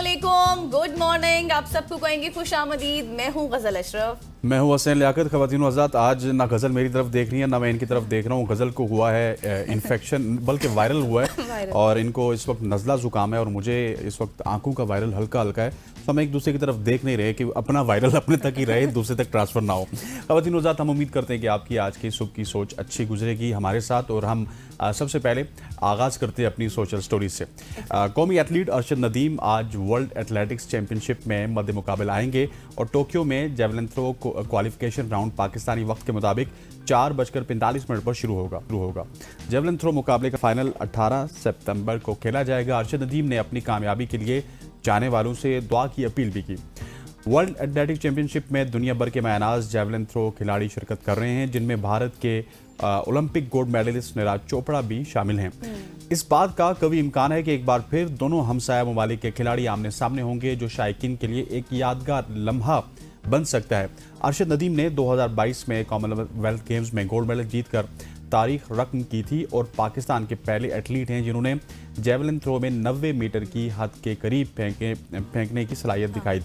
अस्सलामुअलैकुम, good morning. आप सबको कहेंगे खुश आमदीद। मैं हूँ गजल अशरफ। मैं हूँ हसैन लियाकत। ख़वातीन हज़रात, आज ना गज़ल मेरी तरफ देख रही है ना मैं इनकी तरफ देख रहा हूँ। गज़ल को हुआ है इन्फेक्शन, बल्कि वायरल हुआ है और इनको इस वक्त नज़ला ज़ुकाम है और मुझे इस वक्त आंखों का वायरल हल्का हल्का है। तो हम एक दूसरे की तरफ देख नहीं रहे कि अपना वायरल अपने तक ही रहे, दूसरे तक ट्रांसफ़र ना हो। ख़वातीन हज़रात, हम उम्मीद करते हैं कि आपकी आज की सुबह की सोच अच्छी गुजरेगी हमारे साथ। और हम सबसे पहले आगाज़ करते हैं अपनी सोशल स्टोरीज से। कौमी एथलीट अरशद नदीम आज वर्ल्ड एथलेटिक्स चैंपियनशिप में मद्दे मुकाबला आएंगे और टोक्यो में javelin throw qualification round Pakistani वक्त के मुताबिक 4:45 पर शुरू होगा। जेवलिन थ्रो मुकाबले का फाइनल 18 सितंबर को खेला जाएगा। अरशद नदीम ने अपनी कामयाबी के लिए जाने वालों से दुआ की अपील भी की। वर्ल्ड एथलेटिक चैंपियनशिप में दुनिया भर के मायनाज जेवलिन थ्रो खिलाड़ी शिरकत कर रहे हैं, जिनमें भारत के Olympic gold medallist Neeraj Chopra भी शामिल हैं। इस बात का कभी इम्कान है कि एक बार फिर दोनों हमसाया ममालिक के खिलाड़ी आमने सामने होंगे, जो शायकीन के लिए एक यादगार लम्हा बन सकता है। अरशद नदीम ने 2022 में कॉमनवेल्थ गेम्स में गोल्ड मेडल जीतकर तारीख रकम की थी और पाकिस्तान के पहले एथलीट हैं जिन्होंने जेवलिन थ्रो में 90 मीटर की हद के करीब फेंकने की सलाहियत दिखाई।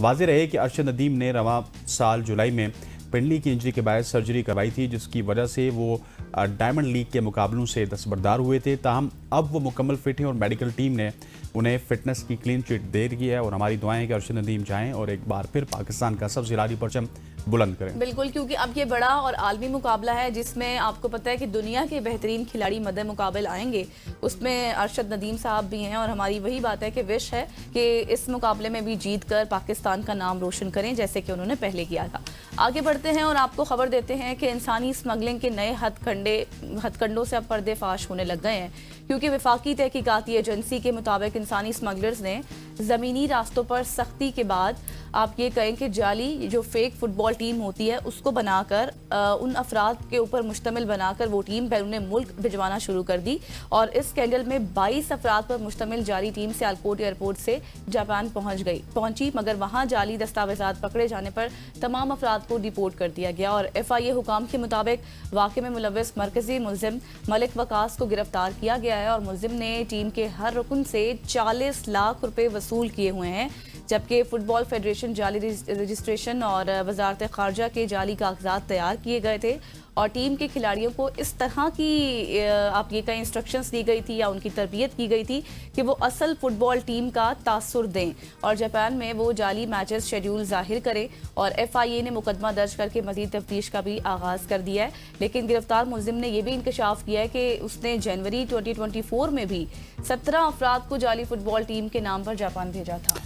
वाज़ेह रहे कि अरशद नदीम ने रवां साल जुलाई में पिंडली की इंजरी के बाद सर्जरी करवाई थी, जिसकी वजह से वो डायमंड लीग के मुकाबलों से दस्तबरदार हुए थे। ताहम अब वो मुकम्मल फिट हैं और मेडिकल टीम ने उन्हें फिटनेस की क्लीन चिट दे दी है और हमारी दुआएं हैं कि अरशद नदीम जाएं और एक बार फिर पाकिस्तान का सबसे लाली परचम बुलंद करें। बिल्कुल, क्योंकि अब ये बड़ा और आलमी मुकाबला है जिसमें आपको पता है कि दुनिया के बेहतरीन खिलाड़ी मद्दे मुकाबले आएंगे। उसमें अरशद नदीम साहब भी हैं और हमारी वही बात है कि विश है कि इस मुकाबले में भी जीत कर पाकिस्तान का नाम रोशन करें, जैसे कि उन्होंने पहले किया था। आगे बढ़ते हैं और आपको खबर देते हैं कि इंसानी स्मगलिंग के नए हथकंडों से अब पर्देफाश होने लग गए हैं, क्योंकि वफाकी तहकीकाती एजेंसी के मुताबिक इंसानी स्मगलर्स ने ज़मीनी रास्तों पर सख्ती के बाद आप ये कहें कि जाली जो फेक फुटबॉल टीम होती है उसको बनाकर उन अफराद के ऊपर मुश्तमिल बनाकर वो टीम बैरून मुल्क भिजवाना शुरू कर दी। और इस स्कैंडल में 22 अफराद पर मुश्तमिल जाली टीम सियालकोट एयरपोर्ट से जापान पहुंची, मगर वहां जाली दस्तावेजात पकड़े जाने पर तमाम अफराद को डिपोर्ट कर दिया गया। और FIA हुकाम के मुताबिक वाक़े में मुलव्वस मरकजी मुल्ज़िम मलिक वकास को गिरफ्तार किया गया है और मुल्ज़िम ने टीम के हर रुकन से 40 लाख रुपए वसूल किए हुए हैं, जबकि फुटबॉल फेडरेशन जाली रजिस्ट्रेशन और वजारत खारजा के जाली कागजात तैयार किए गए थे और टीम के खिलाड़ियों को इस तरह की आप ये कहीं इंस्ट्रक्शंस दी गई थी या उनकी तरबियत की गई थी कि वो असल फुटबॉल टीम का तासुर दें और जापान में वो जाली मैचेस शेड्यूल जाहिर करें। और FIA ने मुकदमा दर्ज करके मजीद तफ्तीश का भी आगाज़ कर दिया है। लेकिन गिरफ्तार मुल्जिम ने यह भी इंकशाफ किया है कि उसने जनवरी 2024 में भी 17 अफराद को जाली फुटबॉल टीम के नाम पर जापान भेजा था।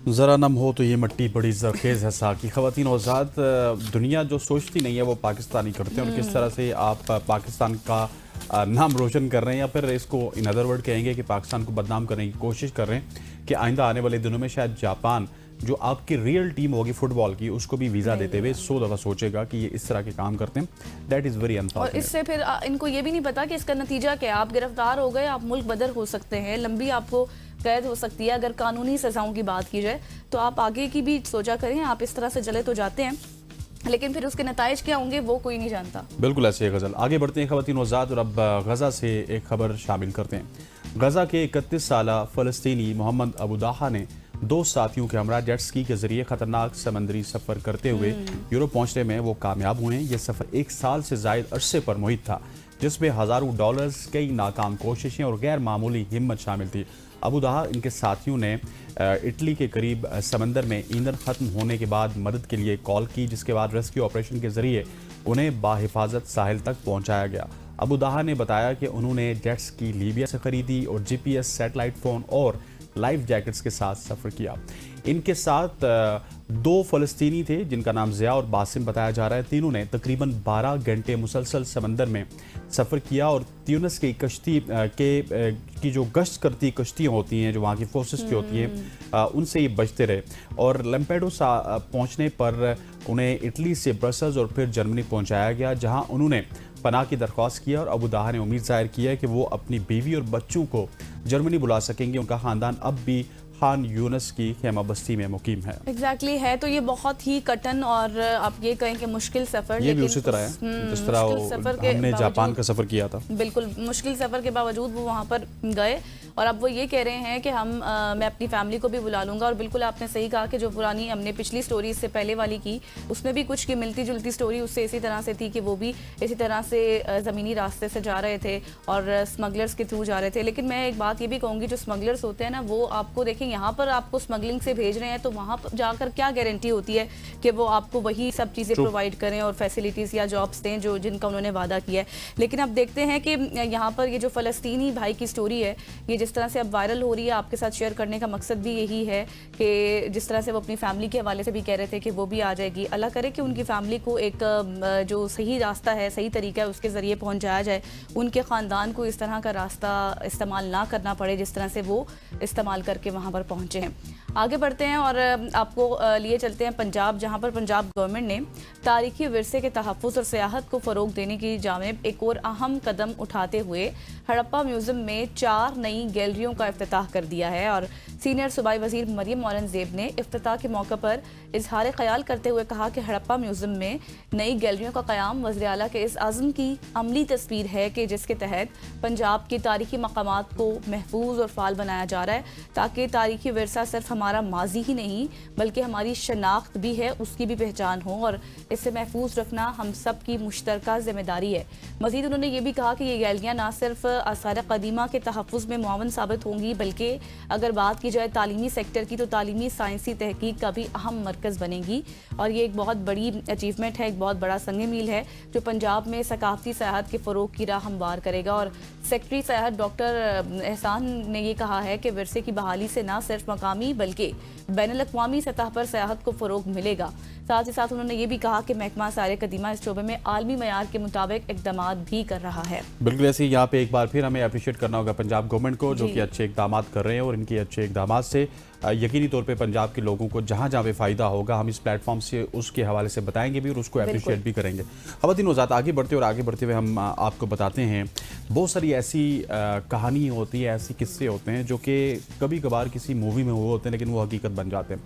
ज़रा नम हो तो ये मिट्टी बड़ी ज़रखेज़ है साकी। ख़वातीन और ज़ात, दुनिया जो सोचती नहीं है वो पाकिस्तानी करते हैं और किस तरह से आप पाकिस्तान का नाम रोशन कर रहे हैं, या फिर इसको इन अदर वर्ड कहेंगे कि पाकिस्तान को बदनाम करने की कोशिश कर रहे हैं कि आइंदा आने वाले दिनों में शायद जापान जो आपकी रियल टीम होगी फुटबॉल की उसको भी वीज़ा देते हुए 100 दफ़ा सोचेगा कि ये इस तरह के काम करते हैं। That is very unfortunate. और इससे फिर इनको ये भी नहीं पता कि इसका नतीजा क्या है। आप गिरफ्तार हो गए, आप मुल्क बदर हो सकते हैं, लंबी आपको कैद हो सकती है। अगर कानूनी सजाओं की बात की जाए तो आप आगे की भी सोचा करें। आप इस तरह से जले तो जाते हैं, लेकिन फिर उसके नताइज क्या होंगे वो कोई नहीं जानता। बिल्कुल ऐसे है गज़ल। आगे बढ़ते हैं ख़वातीन वज़ात और अब गज़ा से एक खबर शामिल करते हैं। गज़ा के 31 साला फ़लस्तीनी मोहम्मद अबू दाहा ने 2 साथियों के हमरा जेट स्की के जरिए खतरनाक समंदरी सफ़र करते हुए यूरोप पहुंचने में वो कामयाब हुए हैं। ये सफ़र 1 साल से ज़ायद अरसे पर मुहित था, जिसमें हज़ारों डॉलर्स, कई नाकाम कोशिशें और गैर मामूली हिम्मत शामिल थी। अबू दाहा इनके साथियों ने इटली के करीब समंदर में ईंधन ख़त्म होने के बाद मदद के लिए कॉल की, जिसके बाद रेस्क्यू ऑपरेशन के ज़रिए उन्हें बाहिफाजत साहिल तक पहुंचाया गया। अबू दाहा ने बताया कि उन्होंने जेट स्की लीबिया से ख़रीदी और GPS, सैटेलाइट फ़ोन और लाइफ जैकेट्स के साथ सफ़र किया। इनके साथ 2 फ़लस्तीनी थे जिनका नाम ज़िया और बासिम बताया जा रहा है। तीनों ने तकरीबन 12 घंटे मुसलसल समंदर में सफ़र किया और ट्यूनिस की कश्ती की जो गश्त करती कश्तियाँ होती हैं, जो वहाँ की फोर्सेस की होती हैं, उनसे ये बचते रहे। और लैम्पेडूसा पहुँचने पर उन्हें इटली से ब्रसल्स और फिर जर्मनी पहुँचाया गया, जहाँ उन्होंने पनाह की दरख्वास्त किया। और अबू दाहा ने उम्मीद जाहिर की है कि वो अपनी बीवी और बच्चों को जर्मनी बुला सकेंगे। उनका ख़ानदान अब भी खान यूनस की खेमा बस्ती में मुकीम है। एग्जैक्टली है तो ये बहुत ही कटन और आप ये कहें कि मुश्किल सफ़र, ये भी उसी तरह है जिस तरह हमने जापान का सफ़र किया था। बिल्कुल मुश्किल सफ़र के बावजूद वो वहाँ पर गए और अब वो ये कह रहे हैं कि मैं अपनी फैमिली को भी बुला लूँगा। और बिल्कुल आपने सही कहा कि जो पुरानी हमने पिछली स्टोरी इससे पहले वाली की उसमें भी कुछ की मिलती जुलती स्टोरी उससे इसी तरह से थी कि वो भी इसी तरह से ज़मीनी रास्ते से जा रहे थे और स्मगलर्स के थ्रू जा रहे थे। लेकिन मैं एक बात ये भी कहूँगी, जो स्मगलर्स होते हैं ना, वो आपको देखें यहाँ पर आपको स्मगलिंग से भेज रहे हैं तो वहाँ पर जाकर क्या गारंटी होती है कि वो आपको वही सब चीज़ें प्रोवाइड करें और फैसिलिटीज़ या जॉब्स दें जो जिनका उन्होंने वादा किया है। लेकिन अब देखते हैं कि यहाँ पर ये जो फ़लस्तीनी भाई की स्टोरी है ये जिस तरह से अब वायरल हो रही है, आपके साथ शेयर करने का मकसद भी यही है कि जिस तरह से वो अपनी फैमिली के हवाले से भी कह रहे थे कि वो भी आ जाएगी। अल्लाह करे कि उनकी फैमिली को एक जो सही रास्ता है, सही तरीका है, उसके ज़रिए पहुँचाया जाए, उनके ख़ानदान को इस तरह का रास्ता इस्तेमाल ना करना पड़े जिस तरह से वो इस्तेमाल करके वहाँ पर पहुँचे हैं। आगे बढ़ते हैं और आपको लिए चलते हैं पंजाब, जहाँ पर पंजाब गवर्नमेंट ने तारीखी विरसे के तहफ़्फ़ुज़ और सियाहत को फ़रोग़ देने की जानिब एक और अहम कदम उठाते हुए हड़प्पा म्यूज़ियम में 4 नई गैलरियों का इफ्तिताह कर दिया है। और सीनियर सूबाई वज़ीर मरियम औरंगज़ेब ने इफ्तिताह के मौके पर इजहार ख़याल करते हुए कहा कि हड़प्पा म्यूज़ियम में नई गैलरियों का क़याम वज़ीर आला के इस अज़्म की अमली तस्वीर है कि जिसके तहत पंजाब के तारीखी मकामात को महफूज और फ़ाल बनाया जा रहा है, ताकि तारीखी विरसा सिर्फ हमारा माजी ही नहीं बल्कि हमारी शनाख्त भी है, उसकी भी पहचान हो और इसे महफूज रखना हम सब की मुश्तरका जिम्मेदारी है। मज़ीद उन्होंने ये भी कहा कि ये गैलरियाँ ना सिर्फ आसार कदीमा के तहफ़्फ़ुज़ में मुआवन साबित होंगी बल्कि अगर बात की जाए तालीमी सेक्टर की तो तालीमी साइंसी तहकीक का भी अहम मरकज़ बनेंगी। और ये एक बहुत बड़ी अचीवमेंट है, एक बहुत बड़ा संग मील है जो पंजाब में सकाफती सयाहत के फ़रोग़ की राह हमवार करेगा। और सेक्रेटरी सयाहत डॉक्टर एहसान ने यह कहा है कि विरसे की बहाली से न सिर्फ मकामी बल्कि बैनुल-अक़वामी सतह पर सयाहत को फ़रोग़ मिलेगा। साथ ही साथ उन्होंने ये भी कहा कि महकमा आसार कदीमा इस शोबे में आलमी मयार के मुताबिक इक़दाम भी कर रहा है। बिल्कुल ऐसे ही यहाँ पे एक बार फिर हमें अप्रिशिएट करना होगा पंजाब गवर्नमेंट को, जो कि अच्छे इक़दाम कर रहे हैं और इनके अच्छे इक़दाम से यकीनी तौर पे पंजाब के लोगों को जहाँ जहाँ पे फ़ायदा होगा हम इस प्लेटफॉर्म से उसके हवाले से बताएंगे भी और उसको अप्रिशिएट भी करेंगे। ख़वातीन वज़ात आगे बढ़ते हुए हम आपको बताते हैं बहुत सारी ऐसी कहानी होती है, ऐसी किस्से होते हैं जो कि कभी कभार किसी मूवी में हुए होते हैं लेकिन वो हकीकत बन जाते हैं।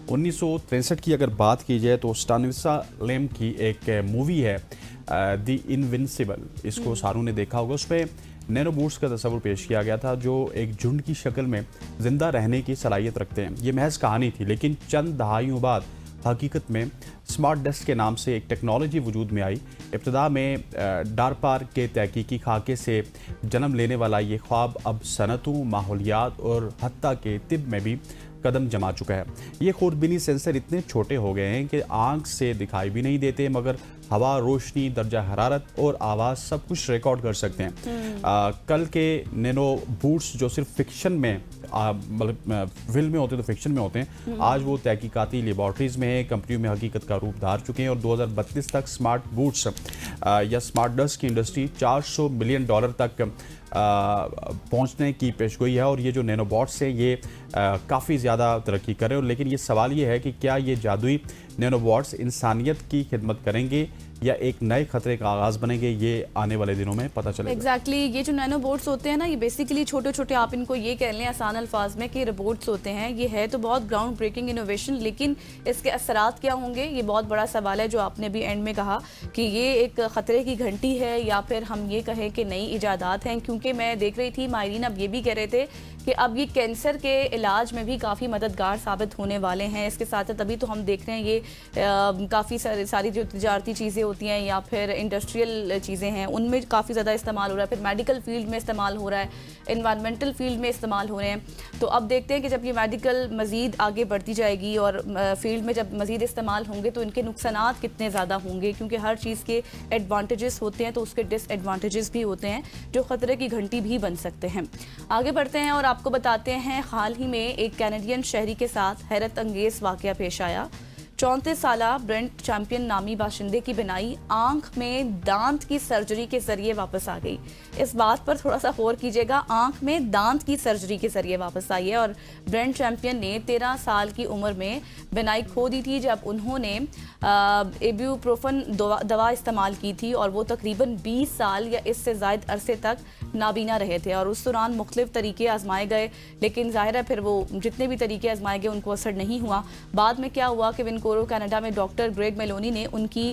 1963 की अगर बात की जाए तो स्टानिस्ला लेम की एक मूवी है द इनविंसिबल, इसको सारों ने देखा होगा। उसमें नैनो बूट्स का तस्वुर पेश किया गया था जो एक झुंड की शक्ल में जिंदा रहने की सलाहियत रखते हैं। ये महज कहानी थी लेकिन चंद दहाइयों बाद हकीकत में स्मार्ट डेस्क के नाम से एक टेक्नोलॉजी वजूद में आई। इब्तिदा में डारपार के तहकीकी खाके से जन्म लेने वाला ये ख्वाब अब सनतों, माहौलियात और हत्ता के तिब में भी कदम जमा चुका है। ये खुर्दबीनी सेंसर इतने छोटे हो गए हैं कि आंख से दिखाई भी नहीं देते मगर हवा, रोशनी, दर्जा हरारत और आवाज़ सब कुछ रिकॉर्ड कर सकते हैं। कल के नैनो बूट्स जो सिर्फ फिक्शन में मतलब फिल्म में होते तो फिक्शन में होते हैं, आज वो तहकीकाती लेबॉर्ट्रीज में हैं, कंपनियों में हकीकत का रूप धार चुके हैं और 2032 तक स्मार्ट बूट्स या स्मार्ट डस्ट की इंडस्ट्री $400 बिलियन तक पहुंचने की पेशगोई है। और ये जो नैनोबॉट्स हैं ये काफ़ी ज़्यादा तरक्की कर रहे हैं। लेकिन ये सवाल ये है कि क्या ये जादुई नैनोबॉट्स इंसानियत की खिदमत करेंगे या एक नए खतरे का आगाज़ बनेंगे, ये आने वाले दिनों में पता चलेगा। एग्जैक्टली ये जो नैनो बोट्स होते हैं ना, ये बेसिकली छोटे छोटे, आप इनको ये कह लें आसान अल्फाज में कि रोबोट्स होते हैं। ये है तो बहुत ग्राउंड ब्रेकिंग इनोवेशन, लेकिन इसके असरात क्या होंगे ये बहुत बड़ा सवाल है। जो आपने भी एंड में कहा कि ये एक ख़तरे की घंटी है या फिर हम ये कहें कि नई इजादात हैं, क्योंकि मैं देख रही थी माहिरीन अब ये भी कह रहे थे कि अब ये कैंसर के इलाज में भी काफ़ी मददगार साबित होने वाले हैं। इसके साथ तभी तो हम देख रहे हैं ये काफ़ी सारी जो तजारती चीज़ें होती हैं या फिर इंडस्ट्रियल चीज़ें हैं उनमें काफ़ी ज़्यादा इस्तेमाल हो रहा है, फिर मेडिकल फील्ड में इस्तेमाल हो रहा है, इन्वायरमेंटल फील्ड में इस्तेमाल हो रहे हैं। तो अब देखते हैं कि जब ये मेडिकल मज़ीद आगे बढ़ती जाएगी और फील्ड में जब मज़ीद इस्तेमाल होंगे तो इनके नुकसानात कितने ज़्यादा होंगे, क्योंकि हर चीज़ के एडवांटेजेस होते हैं तो उसके डिसएडवांटेजेस भी होते हैं जो ख़तरे की घंटी भी बन सकते हैं। आगे बढ़ते हैं और आपको बताते हैं हाल ही में एक कैनेडियन शहरी के साथ हैरत अंगेज़ वाक़या पेश आया। 34 साला ब्रेंट चैंपियन नामी बाशिंदे की बिनाई आंख में दांत की सर्जरी के जरिए वापस आ गई। इस बात पर थोड़ा सा गौर कीजिएगा, आंख में दांत की सर्जरी के जरिए वापस आई है। और ब्रेंट चैंपियन ने 13 साल की उम्र में बिनाई खो दी थी जब उन्होंने इब्यूप्रोफेन दवा इस्तेमाल की थी और वो तकरीबन 20 साल या इससे ज़ायद अरसे तक नाबीना रहे थे। और उस दौरान मुख्तलिफ तरीके आजमाए गए, लेकिन ज़ाहिर है फिर वो जितने भी तरीके आजमाए गए उनको असर नहीं हुआ। बाद में क्या हुआ कि विनकोरो कनाडा में डॉक्टर ग्रेग मेलोनी ने उनकी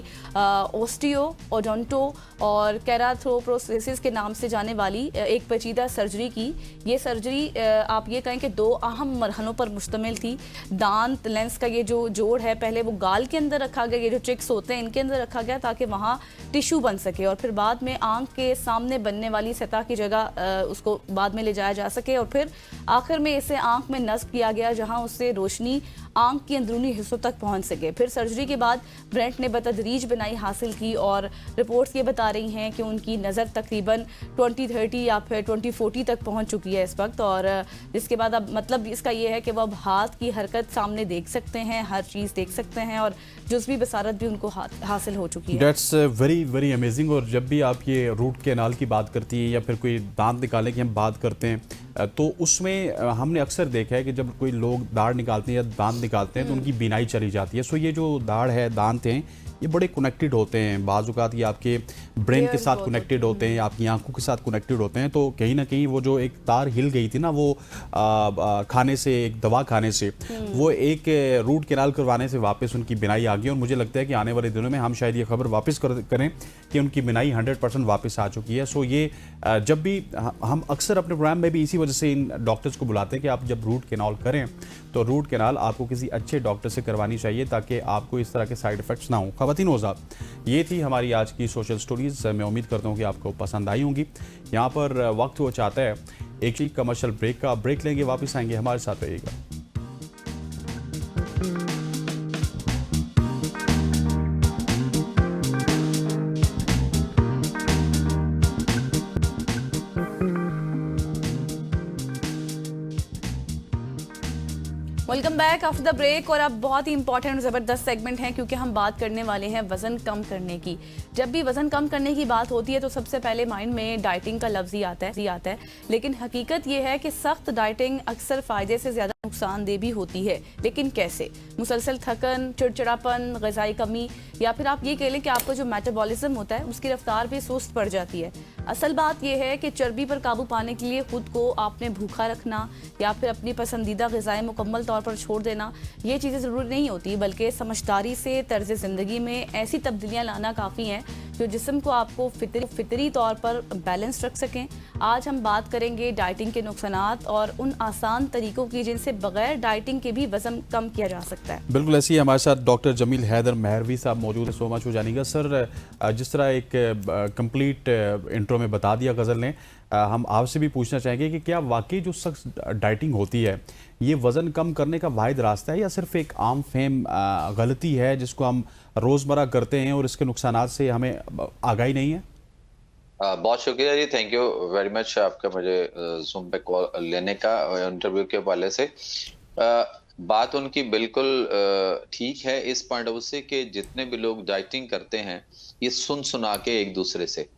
ओस्टियो, ओडोंटो और केराथ्रोप्रोसेसिस के नाम से जाने वाली एक पेचीदा सर्जरी की। ये सर्जरी आप ये कहें कि 2 अहम मरहलों पर मुश्तमिल थी। दांत लेंस का ये जो जोड़ है, पहले वो गाल के अंदर रखा गया, ये जो चिक्स होते हैं इनके अंदर रखा गया ताकि वहाँ टिश्यू बन सके, और फिर बाद में आंख के सामने बनने वाली सतह की जगह उसको बाद में ले जाया जा सके, और फिर आखिर में इसे आंख में नस्ब किया गया जहां उससे रोशनी आंख के अंदरूनी हिस्सों तक पहुंच सके। फिर सर्जरी के बाद ब्रेंट ने बतदरीज बिनाई हासिल की और रिपोर्ट्स ये बता रही हैं कि उनकी नज़र तकरीबन 2030 या फिर 2040 तक पहुंच चुकी है इस वक्त। और जिसके बाद अब मतलब इसका ये है कि वो अब हाथ की हरकत सामने देख सकते हैं, हर चीज़ देख सकते हैं और जुज़वी बसारत भी उनको हासिल हो चुकी है। That's very very amazing. और जब भी आप ये रूट कैनाल की बात करती हैं या फिर कोई दांत निकालने की हम बात करते हैं तो उसमें हमने अक्सर देखा है कि जब कोई लोग दाढ़ निकालते हैं या दांत निकालते हैं तो उनकी बीनाई चली जाती है। सो ये जो दाढ़ है, दांत हैं, ये बड़े कनेक्टेड होते हैं। बाज़ औक़ात ये आपके ब्रेन के साथ कनेक्टेड होते हैं, आपकी आंखों के साथ कनेक्टेड होते हैं। तो कहीं ना कहीं वो जो एक तार हिल गई थी ना, वो खाने से, एक दवा खाने से, वो एक रूट कैनाल करवाने से वापस उनकी बिनाई आ गई। और मुझे लगता है कि आने वाले दिनों में हम शायद ये खबर वापस करें कि उनकी बिनाई 100% वापस आ चुकी है। सो ये जब भी हम अक्सर अपने प्रोग्राम में भी इसी वजह से इन डॉक्टर्स को बुलाते हैं कि आप जब रूट कैनाल करें तो रूट कैनाल आपको किसी अच्छे डॉक्टर से करवानी चाहिए ताकि आपको इस तरह के साइड इफ़ेक्ट्स ना हों। ख़वातीन हज़रात, ये थी हमारी आज की सोशल स्टोरीज़। मैं उम्मीद करता हूँ कि आपको पसंद आई होंगी। यहाँ पर वक्त वो चाहता है एक ही कमर्शियल ब्रेक का, ब्रेक लेंगे, वापस आएंगे, हमारे साथ रहिएगा। Welcome back after the break. और अब बहुत ही इंपॉर्टेंट और ज़बरदस्त सेगमेंट है क्योंकि हम बात करने वाले हैं वज़न कम करने की। जब भी वज़न कम करने की बात होती है तो सबसे पहले माइंड में डाइटिंग का लफ्ज़ ही आता है, लेकिन हकीकत ये है कि सख्त डाइटिंग अक्सर फ़ायदे से ज़्यादा नुकसानदेह भी होती है। लेकिन कैसे? मुसलसल थकन, चिड़चिड़ापन, ग़िज़ाई कमी, या फिर आप ये कह लें कि आपका जो मेटाबॉलिज्म होता है उसकी रफ्तार भी सुस्त पड़ जाती है। असल बात यह है कि चर्बी पर काबू पाने के लिए खुद को आपने भूखा रखना या फिर अपनी पसंदीदा ग़िज़ाएं मुकम्मल तौर पर छोड़ देना, ये चीज़ें ज़रूरी नहीं होती, बल्कि समझदारी से तर्ज़ ज़िंदगी में ऐसी तब्दीलियाँ लाना काफ़ी हैं जो जिस्म को आपको फितरी तौर पर बैलेंस रख सकें। आज हम बात करेंगे डाइटिंग के नुकसानात और उन आसान तरीकों की जिनसे बगैर डाइटिंग के भी वज़न कम किया जा सकता है। बिल्कुल ऐसे ही हमारे साथ डॉक्टर जमील हैदर मेहरवी साहब मौजूद है। सो मच हो जानेगा सर। जिस तरह एक कंप्लीट इंट्रो में बता दिया गज़ल ने, हम आपसे भी पूछना चाहेंगे कि क्या वाकई जो सख्त डाइटिंग होती है ये वज़न कम करने का वाहिद रास्ता है या सिर्फ एक आम फहम गलती है जिसको हम रोज़मर्रा करते हैं और इसके नुकसानात से हमें आगाही नहीं है? बहुत शुक्रिया जी, थैंक यू वेरी मच आपका मुझे ज़ूम पे कॉल लेने का इंटरव्यू के हवाले से। बात उनकी बिल्कुल ठीक है इस पॉइंट ऑफ से कि जितने भी लोग डाइटिंग करते हैं ये सुना के एक दूसरे से,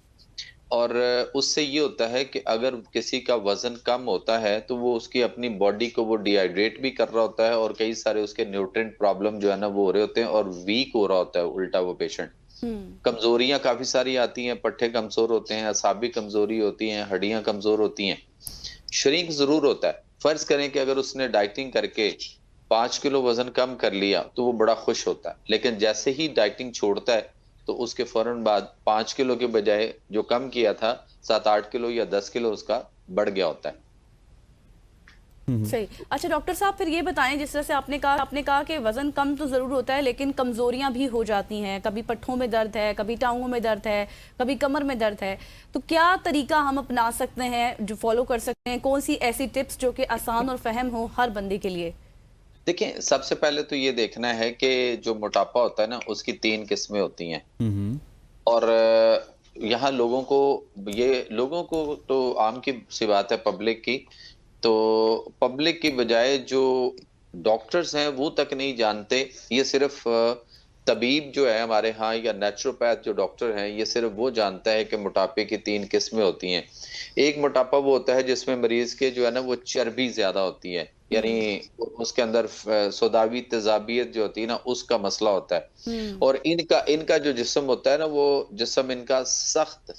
और उससे ये होता है कि अगर किसी का वजन कम होता है तो वो उसकी अपनी बॉडी को वो डिहाइड्रेट भी कर रहा होता है और कई सारे उसके न्यूट्रिएंट प्रॉब्लम जो है ना वो हो रहे होते हैं और वीक हो रहा होता है उल्टा वो पेशेंट। कमजोरियां काफी सारी आती हैं, पट्टे कमजोर होते हैं, असाबी कमजोरी होती हैं, हड्डियां कमजोर होती हैं, शरीक जरूर होता है। फर्ज करें कि अगर उसने डाइटिंग करके 5 किलो वजन कम कर लिया तो वो बड़ा खुश होता है, लेकिन जैसे ही डाइटिंग छोड़ता है तो उसके फौरन बाद 5 किलो के बजाय जो कम किया था 7-8 किलो या 10 किलो उसका बढ़ गया होता है। सही। अच्छा डॉक्टर साहब, फिर ये बताएं, जिस तरह से आपने कहा कि वजन कम तो जरूर होता है लेकिन कमजोरियां भी हो जाती हैं, कभी पट्ठों में दर्द है, कभी टांगों में दर्द है, कभी कमर में दर्द है, तो क्या तरीका हम अपना सकते हैं जो फॉलो कर सकते हैं? कौन सी ऐसी टिप्स जो कि आसान और फहम हो हर बंदे के लिए? देखिए, सबसे पहले तो ये देखना है कि जो मोटापा होता है ना उसकी 3 किस्में होती हैं, और यहाँ लोगों को तो आम की सी बात है पब्लिक की, तो पब्लिक की बजाय जो डॉक्टर्स हैं वो तक नहीं जानते। ये सिर्फ तबीब जो है हमारे यहाँ या नेचुरोपैथ जो डॉक्टर हैं, ये सिर्फ वो जानता है कि मोटापे की 3 किस्में होती हैं। एक मोटापा वो होता है जिसमें मरीज के जो है ना वो चर्बी ज्यादा होती है, यानी उसके अंदर सौदावी तेजाबियत जो होती है ना उसका मसला होता है। और इनका इनका जो जिस्म होता है ना, वो जिस्म इनका सख्त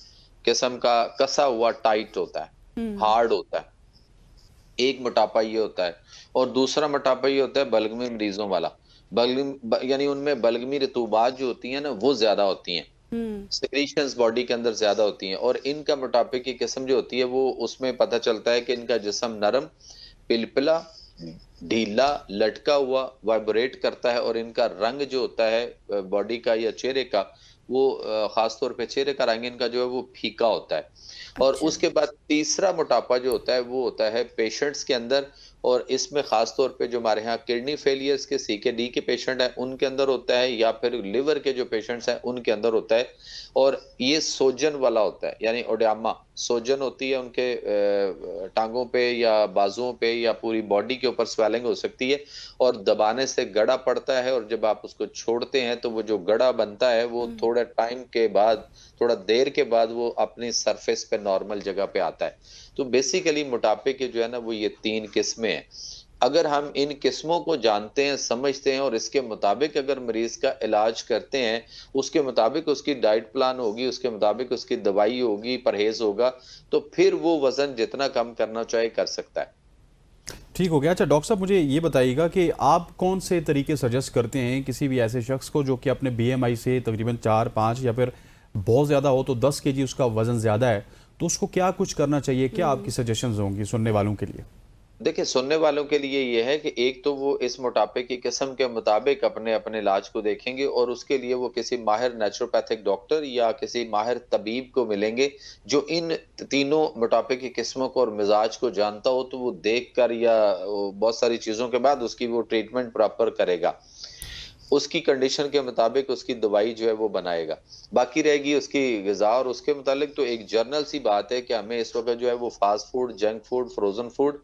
किस्म का कसा हुआ टाइट होता है, हार्ड होता है। एक मोटापा ये होता है। और दूसरा मोटापा ये होता है बलगमी मरीजों वाला। यानी उनमें बलगमी रतूबात जो होती है ना वो ज्यादा होती हैं, सिक्रीशंस बॉडी के अंदर ज्यादा होती हैं। और इनका मोटापे की किस्म जो होती है वो उसमें पता चलता है कि इनका जिस्म नरम, पिलपिला, ढीला, लटका हुआ, वाइब्रेट करता है। और इनका रंग जो होता है बॉडी का या चेहरे का, वो खास तौर पे चेहरे का रंग इनका जो है वो फीका होता है। और अच्छा। उसके बाद तीसरा मोटापा जो होता है वो होता है पेशेंट्स के अंदर। और इसमें खास तौर पे जो हमारे यहाँ किडनी फेलियर्स के CKD के पेशेंट हैं उनके अंदर होता है, या फिर लिवर के जो पेशेंट्स हैं उनके अंदर होता है। और ये सोजन वाला होता है, यानी ओडियामा सोजन होती है उनके टांगों पे या बाजुओं पे या पूरी बॉडी के ऊपर स्वेलिंग हो सकती है। और दबाने से गड़ा पड़ता है, और जब आप उसको छोड़ते हैं तो वो जो गड़ा बनता है वो थोड़ा टाइम के बाद, थोड़ा देर के बाद वो अपनी सरफेस पे नॉर्मल जगह पे आता है। तो बेसिकली मोटापे के जो है ना वो ये 3 किस्में हैं। अगर हम इन किस्मों को जानते हैं, समझते हैं, और इसके मुताबिक अगर मरीज का इलाज करते हैं, उसके मुताबिक उसकी डाइट प्लान होगी, उसके मुताबिक उसकी दवाई होगी, परहेज होगा, तो फिर वो वजन जितना कम करना चाहे कर सकता है। ठीक हो गया। अच्छा डॉक्टर साहब, मुझे ये बताइएगा कि आप कौन से तरीके सजेस्ट करते हैं किसी भी ऐसे शख्स को जो कि अपने BMI से तकरीबन 4-5 या फिर बहुत ज़्यादा हो तो 10 kg उसका वज़न ज़्यादा है, तो उसको क्या कुछ करना चाहिए? क्या आपकी सजेशंस होंगी सुनने वालों के लिए? देखिए, सुनने वालों के लिए ये है कि एक तो वो इस मोटापे की किस्म के मुताबिक अपने अपने इलाज को देखेंगे, और उसके लिए वो किसी माहिर नेचुरोपैथिक डॉक्टर या किसी माहिर तबीब को मिलेंगे जो इन तीनों मोटापे की किस्मों को और मिजाज को जानता हो। तो वो देख कर या बहुत सारी चीजों के बाद उसकी वो ट्रीटमेंट प्रॉपर करेगा, उसकी कंडीशन के मुताबिक उसकी दवाई जो है वो बनाएगा। बाकी रहेगी उसकी ग़िज़ा और उसके मुतालिक तो एक जर्नल सी बात है कि हमें इस वक्त जो है वो fast food, junk food, frozen food,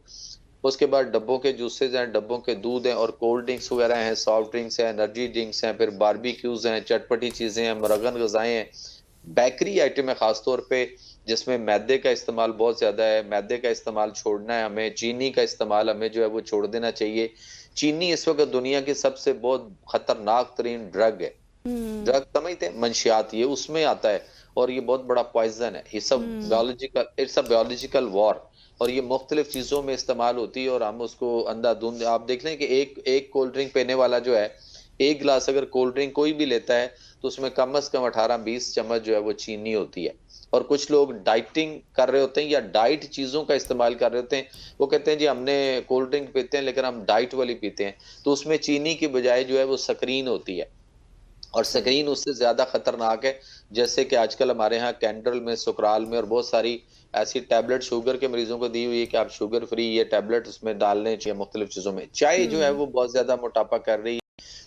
उसके बाद डब्बों के जूसेज हैं, डब्बों के दूध हैं, और कोल्ड ड्रिंक्स वगैरह हैं, सॉफ्ट ड्रिंक्स हैं, एनर्जी ड्रिंक्स हैं, फिर बारबेक्यूज हैं, चटपटी चीजें हैं, मुरगन ग़िज़ाएं हैं, बेकरी आइटम है खास तौर पे जिसमें मैदे का इस्तेमाल बहुत ज्यादा है। मैदे का इस्तेमाल छोड़ना है हमें, चीनी का इस्तेमाल हमें जो है वो छोड़ देना चाहिए। चीनी इस वक्त दुनिया की सबसे बहुत खतरनाक तरीन ड्रग है। ड्रग समझते हैं, मंशियात, ये उसमें आता है, और ये बहुत बड़ा पॉइजन है। ये सब biological, it's a biological war, और ये मुख्तलिफ चीजों में इस्तेमाल होती है। और हम उसको अंधाधुंध, आप देख लें कि एक कोल्ड ड्रिंक पीने वाला जो है, एक गिलास अगर कोल्ड ड्रिंक कोई भी लेता है तो उसमें कम से कम 18-20 चम्मच जो है वो चीनी होती है। और कुछ लोग डाइटिंग कर रहे होते हैं या डाइट चीजों का इस्तेमाल कर रहे होते हैं, वो कहते हैं जी हमने कोल्ड ड्रिंक पीते हैं लेकिन हम डाइट वाली पीते हैं, तो उसमें चीनी की बजाय जो है वो सक्रीन होती है, और सक्रीन उससे ज्यादा खतरनाक है। जैसे कि आजकल हमारे यहाँ कैंडल में, सुकराल में और बहुत सारी ऐसी टैबलेट शुगर के मरीजों को दी हुई है कि आप शुगर फ्री ये टैबलेट उसमें डालने चाहिए मुख्तलिफ चीजों में। चाय जो है वो बहुत ज्यादा मोटापा कर रही है,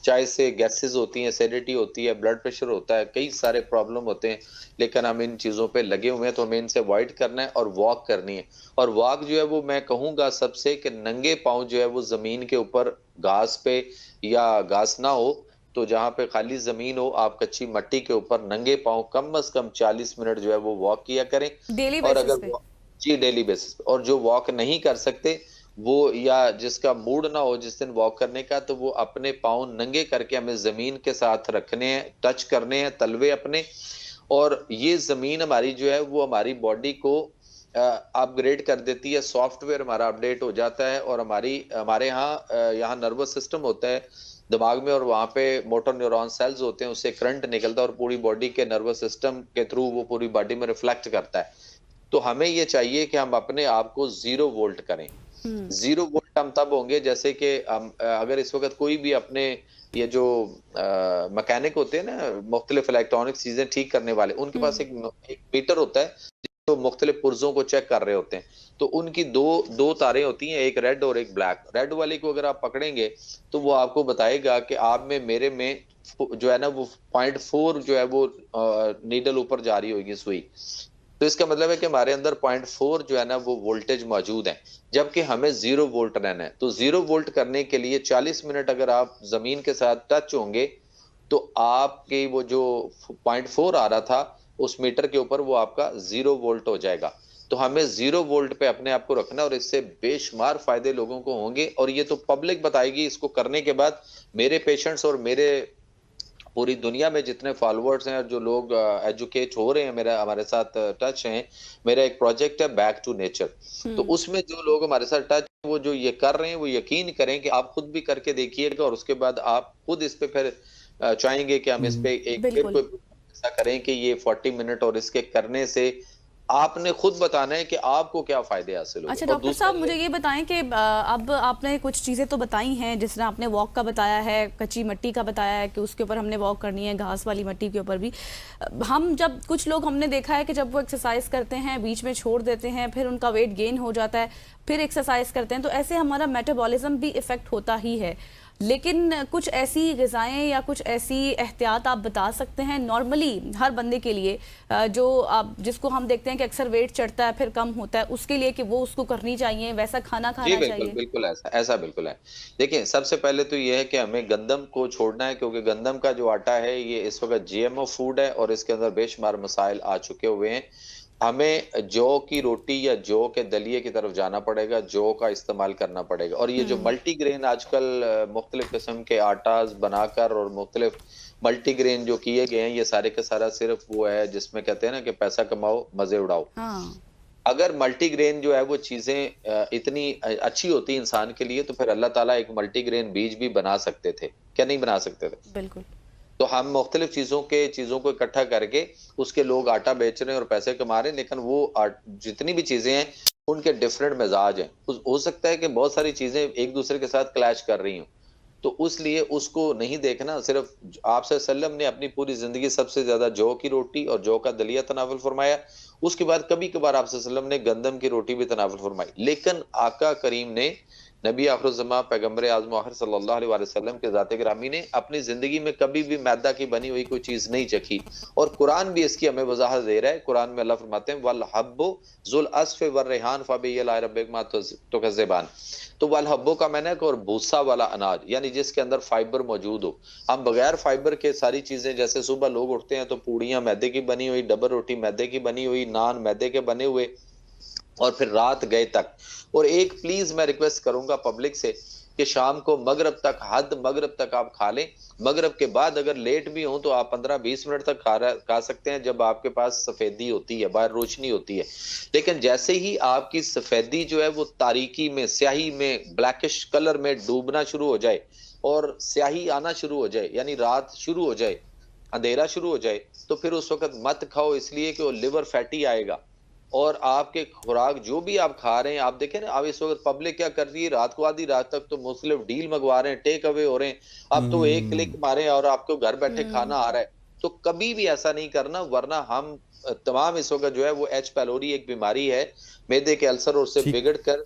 चाय से गैसेस होती हैं, एसिडिटी होती है, ब्लड प्रेशर होता है, कई सारे प्रॉब्लम होते हैं। लेकिन हम इन चीजों पे लगे हुए हैं, तो हमें इनसे अवॉइड करना है और वॉक करनी है। और वॉक जो है वो मैं कहूंगा सबसे कि नंगे पांव जो है वो जमीन के ऊपर घास पे, या घास ना हो तो जहां पे खाली जमीन हो, आप कच्ची मट्टी के ऊपर नंगे पांव कम से कम 40 मिनट जो है वो वॉक किया करें। डेली और बेसिस अगर पे? जी डेली बेसिस पे। और जो वॉक नहीं कर सकते वो, या जिसका मूड ना हो जिस दिन वॉक करने का, तो वो अपने पाँव नंगे करके हमें जमीन के साथ रखने हैं, टच करने हैं तलवे अपने। और ये जमीन हमारी जो है वो हमारी बॉडी को अपग्रेड कर देती है, सॉफ्टवेयर हमारा अपडेट हो जाता है। और हमारे यहाँ नर्वस सिस्टम होता है दिमाग में, और वहां पे मोटर न्यूरॉन सेल्स होते हैं, उससे करंट निकलता है और पूरी बॉडी के नर्वस सिस्टम के थ्रू वो पूरी बॉडी में रिफ्लेक्ट करता है। तो हमें ये चाहिए कि हम अपने आप को 0 वोल्ट करें। 0 वोल्ट हम तब होंगे जैसे कि हम अगर इस वक्त कोई भी अपने ये जो मैकेनिक होते हैं ना, मुख्तलिफ इलेक्ट्रॉनिक चीजें ठीक करने वाले, उनके पास एक मीटर होता है जो मुख्तलिफ पुर्जों को चेक कर रहे होते हैं। तो उनकी दो तारें होती हैं, एक रेड और एक ब्लैक। रेड वाली को अगर आप पकड़ेंगे तो वो आपको बताएगा कि आप में, मेरे में जो है ना वो 0.4 जो है वो नीडल ऊपर जा रही होगी, सुई। तो इसका मतलब है कि हमारे अंदर 0.4 जो है ना वो वोल्टेज मौजूद है, जबकि हमें 0 वोल्ट रहना है। तो 0 वोल्ट करने के लिए 40 मिनट अगर आप जमीन के साथ टच होंगे तो आपके वो जो 0.4 आ रहा था उस मीटर के ऊपर, वो आपका 0 वोल्ट हो जाएगा। तो हमें 0 वोल्ट पे अपने आप को रखना, और इससे बेशुमार फायदे लोगों को होंगे। और ये तो पब्लिक बताएगी, इसको करने के बाद मेरे पेशेंट्स और मेरे पूरी दुनिया में जितने फॉलोअर्स हैं और जो लोग एजुकेट हो रहे हैं, मेरा हमारे साथ टच हैं। मेरा एक प्रोजेक्ट है बैक टू नेचर, तो उसमें जो लोग हमारे साथ टच, वो जो ये कर रहे हैं, वो यकीन करें कि आप खुद भी करके देखिएगा, और उसके बाद आप खुद इस पे फिर चाहेंगे कि हम इस पे एक फिर बिल्कुल। कोई ऐसा करें कि ये 40 मिनट, और इसके करने से आपने खुद बताना है कि आपको क्या फायदे हासिल होंगे। अच्छा और डॉक्टर साहब, मुझे ये बताएं कि अब आपने कुछ चीज़ें तो बताई हैं, जिस तरह आपने वॉक का बताया है, कच्ची मिट्टी का बताया है कि उसके ऊपर हमने वॉक करनी है, घास वाली मिट्टी के ऊपर भी। हम जब कुछ लोग हमने देखा है कि जब वो एक्सरसाइज करते हैं बीच में छोड़ देते हैं, फिर उनका वेट गेन हो जाता है, फिर एक्सरसाइज करते हैं, तो ऐसे हमारा मेटाबॉलिज्म भी इफेक्ट होता ही है। लेकिन कुछ ऐसी ग़िज़ाएँ या कुछ ऐसी एहतियात आप बता सकते हैं नॉर्मली हर बंदे के लिए, जो आप जिसको हम देखते हैं कि अक्सर वेट चढ़ता है फिर कम होता है, उसके लिए कि वो उसको करनी चाहिए, वैसा खाना जी खाना बिल्कुल चाहिए? बिल्कुल, ऐसा ऐसा बिल्कुल है। देखिए, सबसे पहले तो ये है कि हमें गंदम को छोड़ना है, क्योंकि गंदम का जो आटा है ये इस वक्त जीएमओ फूड है, और इसके अंदर बेशुमार मसाइल आ चुके हुए हैं। हमें जौ की रोटी या जौ के दलिए की तरफ जाना पड़ेगा, जौ का इस्तेमाल करना पड़ेगा। और ये जो मल्टीग्रेन आजकल मुख्तलिफ किस्म के आटाज बनाकर और मुख्तलिफ मल्टीग्रेन जो किए गए हैं, ये सारे का सारा सिर्फ वो है जिसमें कहते हैं ना कि पैसा कमाओ मजे उड़ाओ। हाँ, अगर मल्टीग्रेन जो है वो चीजें इतनी अच्छी होती इंसान के लिए, तो फिर अल्लाह ताला एक मल्टीग्रेन बीज भी बना सकते थे, क्या नहीं बना सकते थे? बिल्कुल। तो हम मुख्तलिफ चीजों को इकट्ठा करके उसके लोग आटा बेच रहे हैं और पैसे कमा रहे हैं, लेकिन वो जितनी भी चीजें हैं उनके डिफरेंट मिजाज हैं। हो सकता है कि बहुत सारी चीजें एक दूसरे के साथ क्लैश कर रही हूँ, तो उसलिए उसको नहीं देखना। सिर्फ आप सल्लम ने अपनी पूरी जिंदगी सबसे ज्यादा जौ की रोटी और जौ का दलिया तनावुल फरमाया, उसके बाद कभी कभार आप सल्लम ने गंदम की रोटी भी तनावुल फरमाई। लेकिन आका करीम ने, नबी आखिरुज़्ज़मा पैगंबर आज़म आखिर सल्लल्लाहु अलैहि वसल्लम के ज़ाते गिरामी ने अपनी जिंदगी में कभी भी मैदा की बनी हुई कोई चीज नहीं चखी। और कुरान भी इसकी हमें वजाहत दे रहा है। कुरान में अल्लाह फरमाते हैं वल हब्बु ज़ुल अस्फ़ वर रिहान फबिय्यिल रब्बिकुमा तुकज़्ज़िबान। तो वल हब्बो का मैंने और भूसा वाला अनाज, यानी जिसके अंदर फाइबर मौजूद हो। हम बगैर फाइबर के सारी चीजें, जैसे सुबह लोग उठते हैं तो पूड़ियां मैदे की बनी हुई, डबल रोटी मैदे की बनी हुई, नान मैदे के बने हुए, और फिर रात गए तक। और एक प्लीज मैं रिक्वेस्ट करूंगा पब्लिक से कि शाम को मगरब तक, हद मगरब तक आप खा लें। मगरब के बाद अगर लेट भी हो तो आप 15-20 मिनट तक खा सकते हैं, जब आपके पास सफेदी होती है, बाहर रोशनी होती है। लेकिन जैसे ही आपकी सफेदी जो है वो तारीकी में, स्याही में, ब्लैकिश कलर में डूबना शुरू हो जाए और स्याही आना शुरू हो जाए, यानी रात शुरू हो जाए, अंधेरा शुरू हो जाए, तो फिर उस वक्त मत खाओ, इसलिए कि वो लिवर फैटी आएगा। और आपके खुराक जो भी आप खा रहे हैं, आप देखें ना, अब इस वक्त पब्लिक क्या कर रही है, रात को आधी रात तक तो मुख्तलिफ डील मंगवा रहे हैं, टेक अवे हो रहे हैं। अब तो एक क्लिक मारे और आपको घर बैठे खाना आ रहा है। तो कभी भी ऐसा नहीं करना, वरना हम तमाम इस वक्त जो है वो एच पैलोरी एक बीमारी है, मैदे के अल्सर, और उससे बिगड़ कर,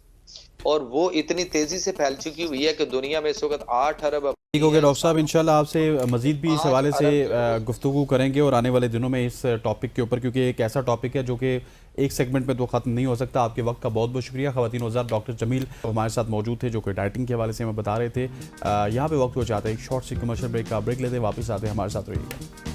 और वो इतनी तेजी से फैल चुकी हुई है कि दुनिया में इस वक्त 8 अरब। ठीक हो गया डॉक्टर साहब, इंशाल्लाह आपसे मज़ीद भी इस हवाले से गुफ्तगू करेंगे और आने वाले दिनों में इस टॉपिक के ऊपर, क्योंकि एक ऐसा टॉपिक है जो कि एक सेगमेंट में तो ख़त्म नहीं हो सकता। आपके वक्त का बहुत बहुत शुक्रिया। ख़वातीन वज़ारत डॉक्टर जमील हमारे साथ मौजूद थे, जो कि डाइटिंग के हवाले से हमें बता रहे थे। यहाँ पे वक्त हो जाता है एक शॉर्ट सी कमर्शियल ब्रेक का। ब्रेक लेते हैं, वापस आते हैं, हमारे साथ रहिएगा।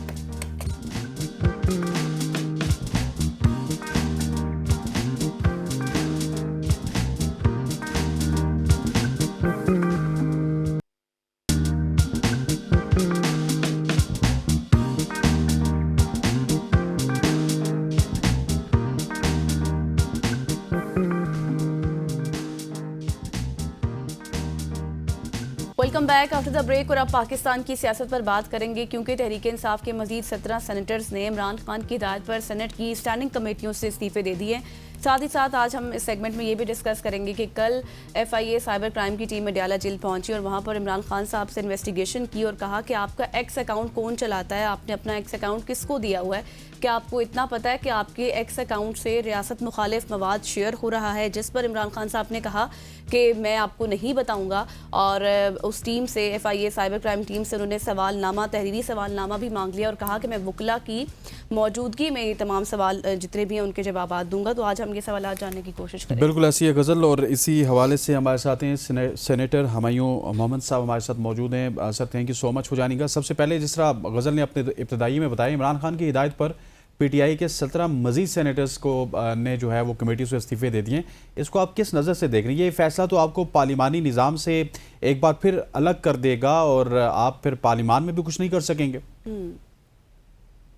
Welcome back after the break. और अब पाकिस्तान की सियासत पर बात करेंगे, क्योंकि तहरीक इंसाफ के मजीद 17 सेनेटर्स ने इमरान खान की हिदायत पर सेनेट की स्टैंडिंग कमेटियों से इस्तीफे दे दिए। साथ ही साथ आज हम इस सेगमेंट में ये भी डिस्कस करेंगे कि कल FIA साइबर क्राइम की टीम मडियाला जेल पहुंची और वहां पर इमरान खान साहब से इन्वेस्टिगेशन की और कहा कि आपका एक्स अकाउंट कौन चलाता है, आपने अपना एक्स अकाउंट किसको दिया हुआ है, क्या आपको इतना पता है कि आपके एक्स अकाउंट से रियासत मुखालिफ मवाद शेयर हो रहा है, जिस पर इमरान खान साहब ने कहा कि मैं आपको नहीं बताऊंगा। और उस टीम से FIA साइबर क्राइम टीम से उन्होंने सवालनामा, तहरीरी सवालनामा भी मांग लिया और कहा कि मैं वकला की मौजूदगी में ये तमाम सवाल जितने भी हैं उनके जवाब दूंगा। तो आज हम ये सवाल जानने की कोशिश करेंगे। बिल्कुल ऐसी है गज़ल, और इसी हवाले से हमारे साथ हैं सेनेटर हुमायूं मोहम्मद साहब हमारे साथ मौजूद हैं। Sir thank you so much हो जाने का। सबसे पहले जिस तरह गज़ल ने अपने इब्तदाई में बताया, इमरान खान की हिदायत पर PTI के 17 मजीद सेनेटर्स को ने जो है वो कमेटी से इस्तीफे दे दिए। इसको आप किस नज़र से देख रहे हैं? ये फैसला तो आपको पार्लिमानी निज़ाम से एक बार फिर अलग कर देगा और आप फिर पार्लिमान में भी कुछ नहीं कर सकेंगे।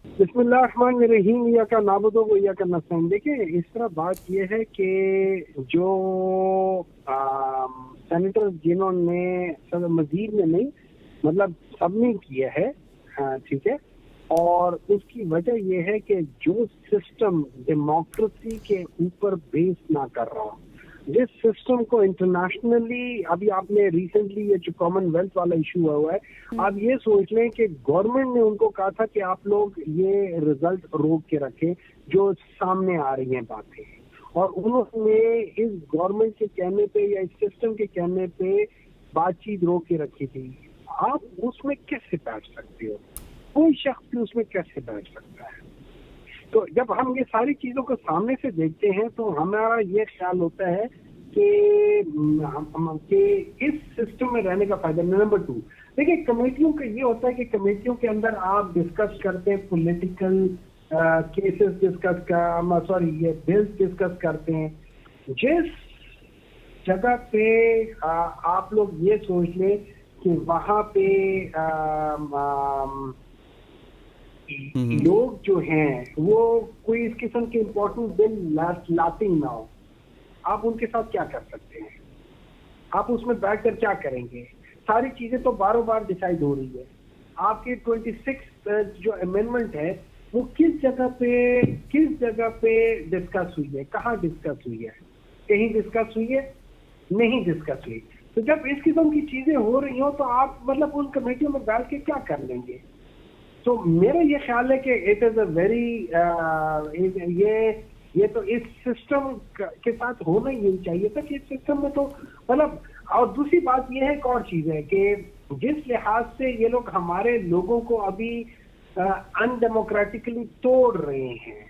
बिस्मिल्लाहिर्रहमानिर्रहीम, या का नाबुदो व या का नस्तईन। देखिए, इस तरह बात यह है कि जो सेनेटर जिन्होंने मजीद में नहीं, मतलब सबने किया है, ठीक है, और उसकी वजह यह है कि जो सिस्टम डेमोक्रेसी के ऊपर बेस ना कर रहा, जिस सिस्टम को इंटरनेशनली, अभी आपने रिसेंटली ये जो कॉमनवेल्थ वाला इशू हुआ है, आप ये सोच लें कि गवर्नमेंट ने उनको कहा था कि आप लोग ये रिजल्ट रोक के रखें जो सामने आ रही हैं बातें, और उन्होंने इस गवर्नमेंट के कहने पे या इस सिस्टम के कहने पे बातचीत रोक के रखी थी। आप उसमें कैसे बैठ सकते हो? कोई शख्स भी उसमें कैसे बैठ सकता है? तो जब हम ये सारी चीजों को सामने से देखते हैं तो हमारा ये ख्याल होता है कि इस सिस्टम में रहने का फायदा। नंबर 2, देखिए, कमेटियों का ये होता है कि कमेटियों के अंदर आप डिस्कस करते हैं, पॉलिटिकल केसेस डिस्कस कर, सॉरी, ये बिल्स डिस्कस करते हैं। जिस जगह पे आप लोग ये सोच लें कि वहां पे लोग जो हैं वो कोई इस किस्म के इम्पोर्टेंट बिल लाते ना हो, आप उनके साथ क्या कर सकते हैं? आप उसमें बैठकर क्या करेंगे? सारी चीजें तो बारों बार डिसाइड हो रही है। आपकी 26 जो अमेंडमेंट है वो किस जगह पे डिस्कस हुई है, कहाँ डिस्कस हुई है? कहीं डिस्कस हुई है? नहीं डिस्कस हुई। तो जब इस किस्म की चीजें हो रही हो तो आप मतलब उन कमेटियों में बैठ के क्या कर लेंगे? तो मेरा ये ख्याल है कि इट इज अ वेरी ये तो इस सिस्टम के साथ होना ही चाहिए था कि इस सिस्टम में तो मतलब। और दूसरी बात ये है, एक और चीज है कि जिस लिहाज से ये लोग हमारे लोगों को अभी अनडेमोक्रेटिकली तोड़ रहे हैं,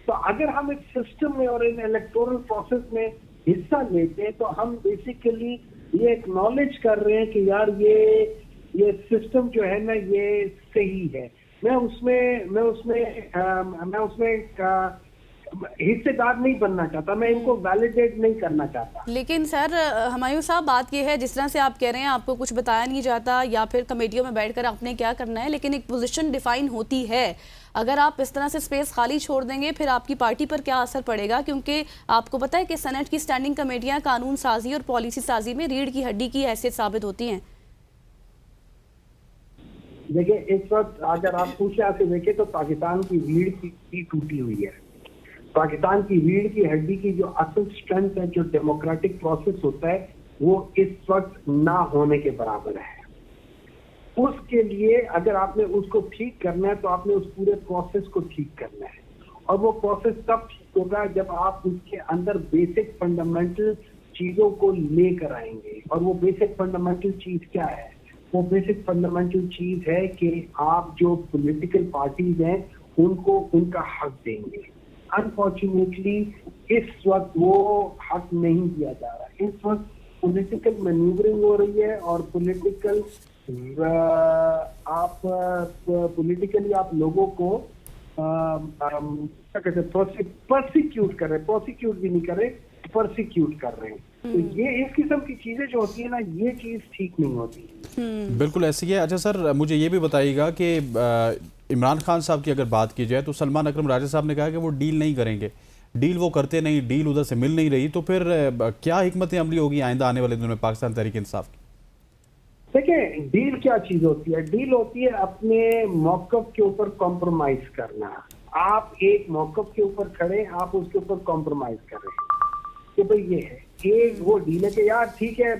तो अगर हम इस सिस्टम में और इन इलेक्टोरल प्रोसेस में हिस्सा लेते हैं तो हम बेसिकली ये एक्नॉलेज कर रहे हैं कि यार ये सिस्टम जो है ना ये सही है। मैं उसमें हिस्सेदार नहीं बनना चाहता, मैं इनको वैलिडेट नहीं करना चाहता। लेकिन सर हुमायूं साहब, बात यह है, जिस तरह से आप कह रहे हैं आपको कुछ बताया नहीं जाता या फिर कमेटियों में बैठकर आपने क्या करना है, लेकिन एक पोजीशन डिफाइन होती है। अगर आप इस तरह से स्पेस खाली छोड़ देंगे फिर आपकी पार्टी पर क्या असर पड़ेगा? क्योंकि आपको पता है कि सेनेट की स्टैंडिंग कमेटियां कानून साजी और पॉलिसी साजी में रीढ़ की हड्डी की हैसियत साबित होती हैं। देखिए, इस वक्त अगर आप पूछे आके देखें तो पाकिस्तान की रीढ़ की टूटी हुई है। पाकिस्तान की रीढ़ की हड्डी की जो असल स्ट्रेंथ है, जो डेमोक्रेटिक प्रोसेस होता है, वो इस वक्त ना होने के बराबर है। उसके लिए अगर आपने उसको ठीक करना है तो आपने उस पूरे प्रोसेस को ठीक करना है, और वो प्रोसेस तब ठीक होगा जब आप उसके अंदर बेसिक फंडामेंटल चीजों को लेकर आएंगे। और वो बेसिक फंडामेंटल चीज क्या है? वो बेसिक फंडामेंटल चीज है कि आप जो पॉलिटिकल पार्टीज हैं उनको उनका हक देंगे। अनफॉर्चुनेटली इस वक्त वो हक नहीं दिया जा रहा। इस वक्त पॉलिटिकल मैन्यूवरिंग हो रही है और पॉलिटिकली आप लोगों को क्या कहते हैं, परसिक्यूट कर रहे हैं। प्रोसिक्यूट भी नहीं कर रहे, परसिक्यूट कर रहे हैं। तो ये इस किस्म की चीजें जो होती है ना, ये चीज ठीक नहीं होती। बिल्कुल ऐसी है। अच्छा सर, मुझे ये भी बताइएगा कि इमरान खान साहब की अगर बात की जाए तो सलमान अकरम राजा साहब ने कहा कि वो डील नहीं करेंगे, डील वो करते नहीं, डील उधर से मिल नहीं रही, तो फिर क्या हिकमत अमली होगी आइंदा आने वाले दिनों में पाकिस्तान तहरीक इंसाफ की? देखिए, डील क्या चीज होती है? डील होती है अपने मौक़िफ़ के ऊपर कॉम्प्रोमाइज करना, आप एक मौक़िफ़ के ऊपर खड़े, आप उसके ऊपर कॉम्प्रोमाइज कर रहे हैं कि भाई ये है, एक वो डील है कि यार ठीक है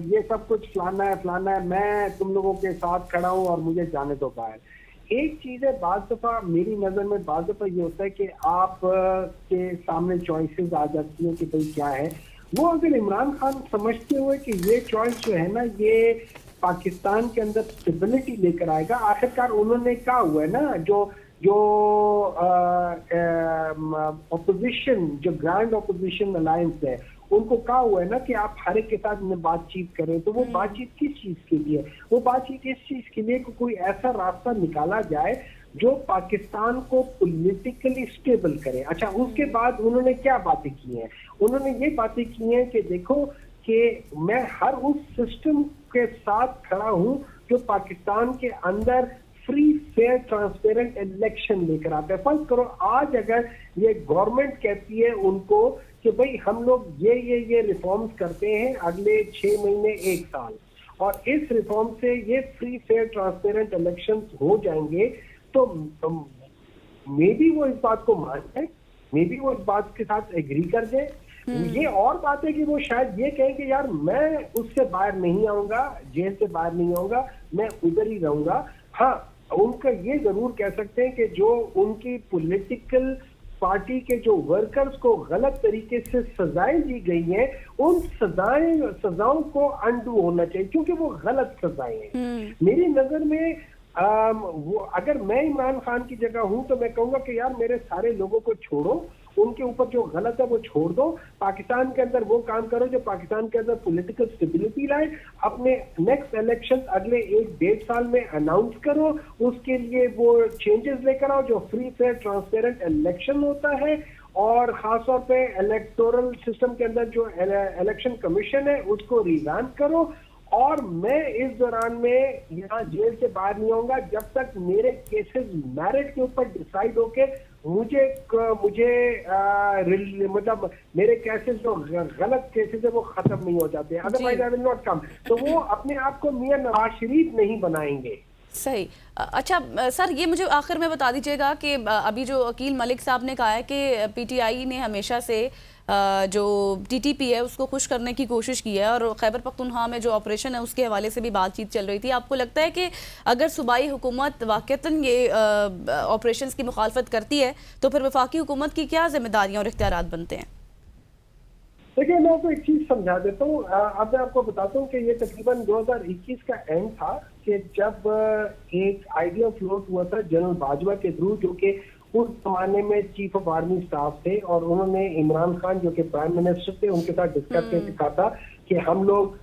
ये सब कुछ फलाना है, मैं तुम लोगों के साथ खड़ा हूँ और मुझे जाने दो बाहर। एक चीज़ है, बाज़ दफ़ा मेरी नज़र में बाज़ दफ़ा ये होता है कि आप के सामने चॉइसेस आ जाती हैं कि भाई क्या है। वो अगर इमरान खान समझते हुए कि ये चॉइस जो है ना ये पाकिस्तान के अंदर स्टेबिलिटी लेकर आएगा, आखिरकार उन्होंने क्या हुआ है ना, जो ऑपोजिशन, जो ग्रैंड ऑपोजिशन अलायंस है, उनको क्या हुआ है ना कि आप हर एक के साथ में बातचीत करें, तो वो बातचीत किस चीज के लिए? वो बातचीत इस चीज के लिए कि कोई ऐसा रास्ता निकाला जाए जो पाकिस्तान को पॉलिटिकली स्टेबल करे। अच्छा, उसके बाद उन्होंने क्या बातें की हैं? उन्होंने ये बातें की हैं कि देखो कि मैं हर उस सिस्टम के साथ खड़ा हूं जो पाकिस्तान के अंदर फ्री फेयर ट्रांसपेरेंट इलेक्शन लेकर आता है। फर्ज करो आज अगर ये गवर्नमेंट कहती है उनको कि भाई हम लोग ये रिफॉर्म्स करते हैं अगले 6 महीने 1 साल, और इस रिफॉर्म से ये फ्री फेयर ट्रांसपेरेंट इलेक्शंस हो जाएंगे, तो मे बी वो इस बात को मान जाए, मे बी वो इस बात के साथ एग्री कर जाए। ये और बात है कि वो शायद ये कहें कि यार मैं उससे बाहर नहीं आऊंगा, जेल से बाहर नहीं आऊंगा, मैं उधर ही रहूंगा। हाँ, उनका ये जरूर कह सकते हैं कि जो उनकी पॉलिटिकल पार्टी के जो वर्कर्स को गलत तरीके से सजाएं दी गई हैं, उन सजाओं को अंडू होना चाहिए, क्योंकि वो गलत सजाएं हैं। मेरी नजर में वो अगर मैं इमरान खान की जगह हूं तो मैं कहूंगा कि यार मेरे सारे लोगों को छोड़ो, उनके ऊपर जो गलत है वो छोड़ दो, पाकिस्तान के अंदर वो काम करो जो पाकिस्तान के अंदर पॉलिटिकल स्टेबिलिटी लाए, अपने नेक्स्ट इलेक्शन अगले 1-1.5 साल में अनाउंस करो, उसके लिए वो चेंजेस लेकर आओ जो फ्री फेयर ट्रांसपेरेंट इलेक्शन होता है, और खासतौर पे इलेक्टोरल सिस्टम के अंदर जो इलेक्शन कमीशन है उसको रिवैम्प करो। और मैं इस दौरान में यहाँ जेल से बाहर नहीं आऊंगा जब तक मेरे केसेस मेरिट के ऊपर डिसाइड होके मुझे मतलब मेरे केसेस जो गलत केसेस है वो खत्म नहीं हो जाते। Otherwise I will not come. तो वो अपने आप को मियां नवाज शरीफ नहीं बनाएंगे। सही। अच्छा सर, ये मुझे आखिर में बता दीजिएगा कि अभी जो अकील मलिक साहब ने कहा है कि पीटीआई ने हमेशा से जो टीटीपी है उसको खुश करने की कोशिश की है, और खैबर पख्तूनख्वा में जो ऑपरेशन है उसके हवाले से भी बातचीत चल रही थी। आपको लगता है कि अगर सूबाई हुकूमत वाक़तन ये ऑपरेशंस की मुखालफत करती है तो फिर वफाकी हुकूमत की क्या जिम्मेदारियाँ और इख्तियारात बनते हैं? देखिए, मैं आपको एक चीज समझा देता हूँ। अब मैं आपको बताता हूँ कि ये तकरीबन 2021 का एंड था कि जब एक आइडिया फ्लोट हुआ था जनरल बाजवा के थ्रू, जो कि उस जमाने में चीफ ऑफ आर्मी स्टाफ थे, और उन्होंने इमरान खान जो कि प्राइम मिनिस्टर थे उनके साथ डिस्कस करके कहा था कि हम लोग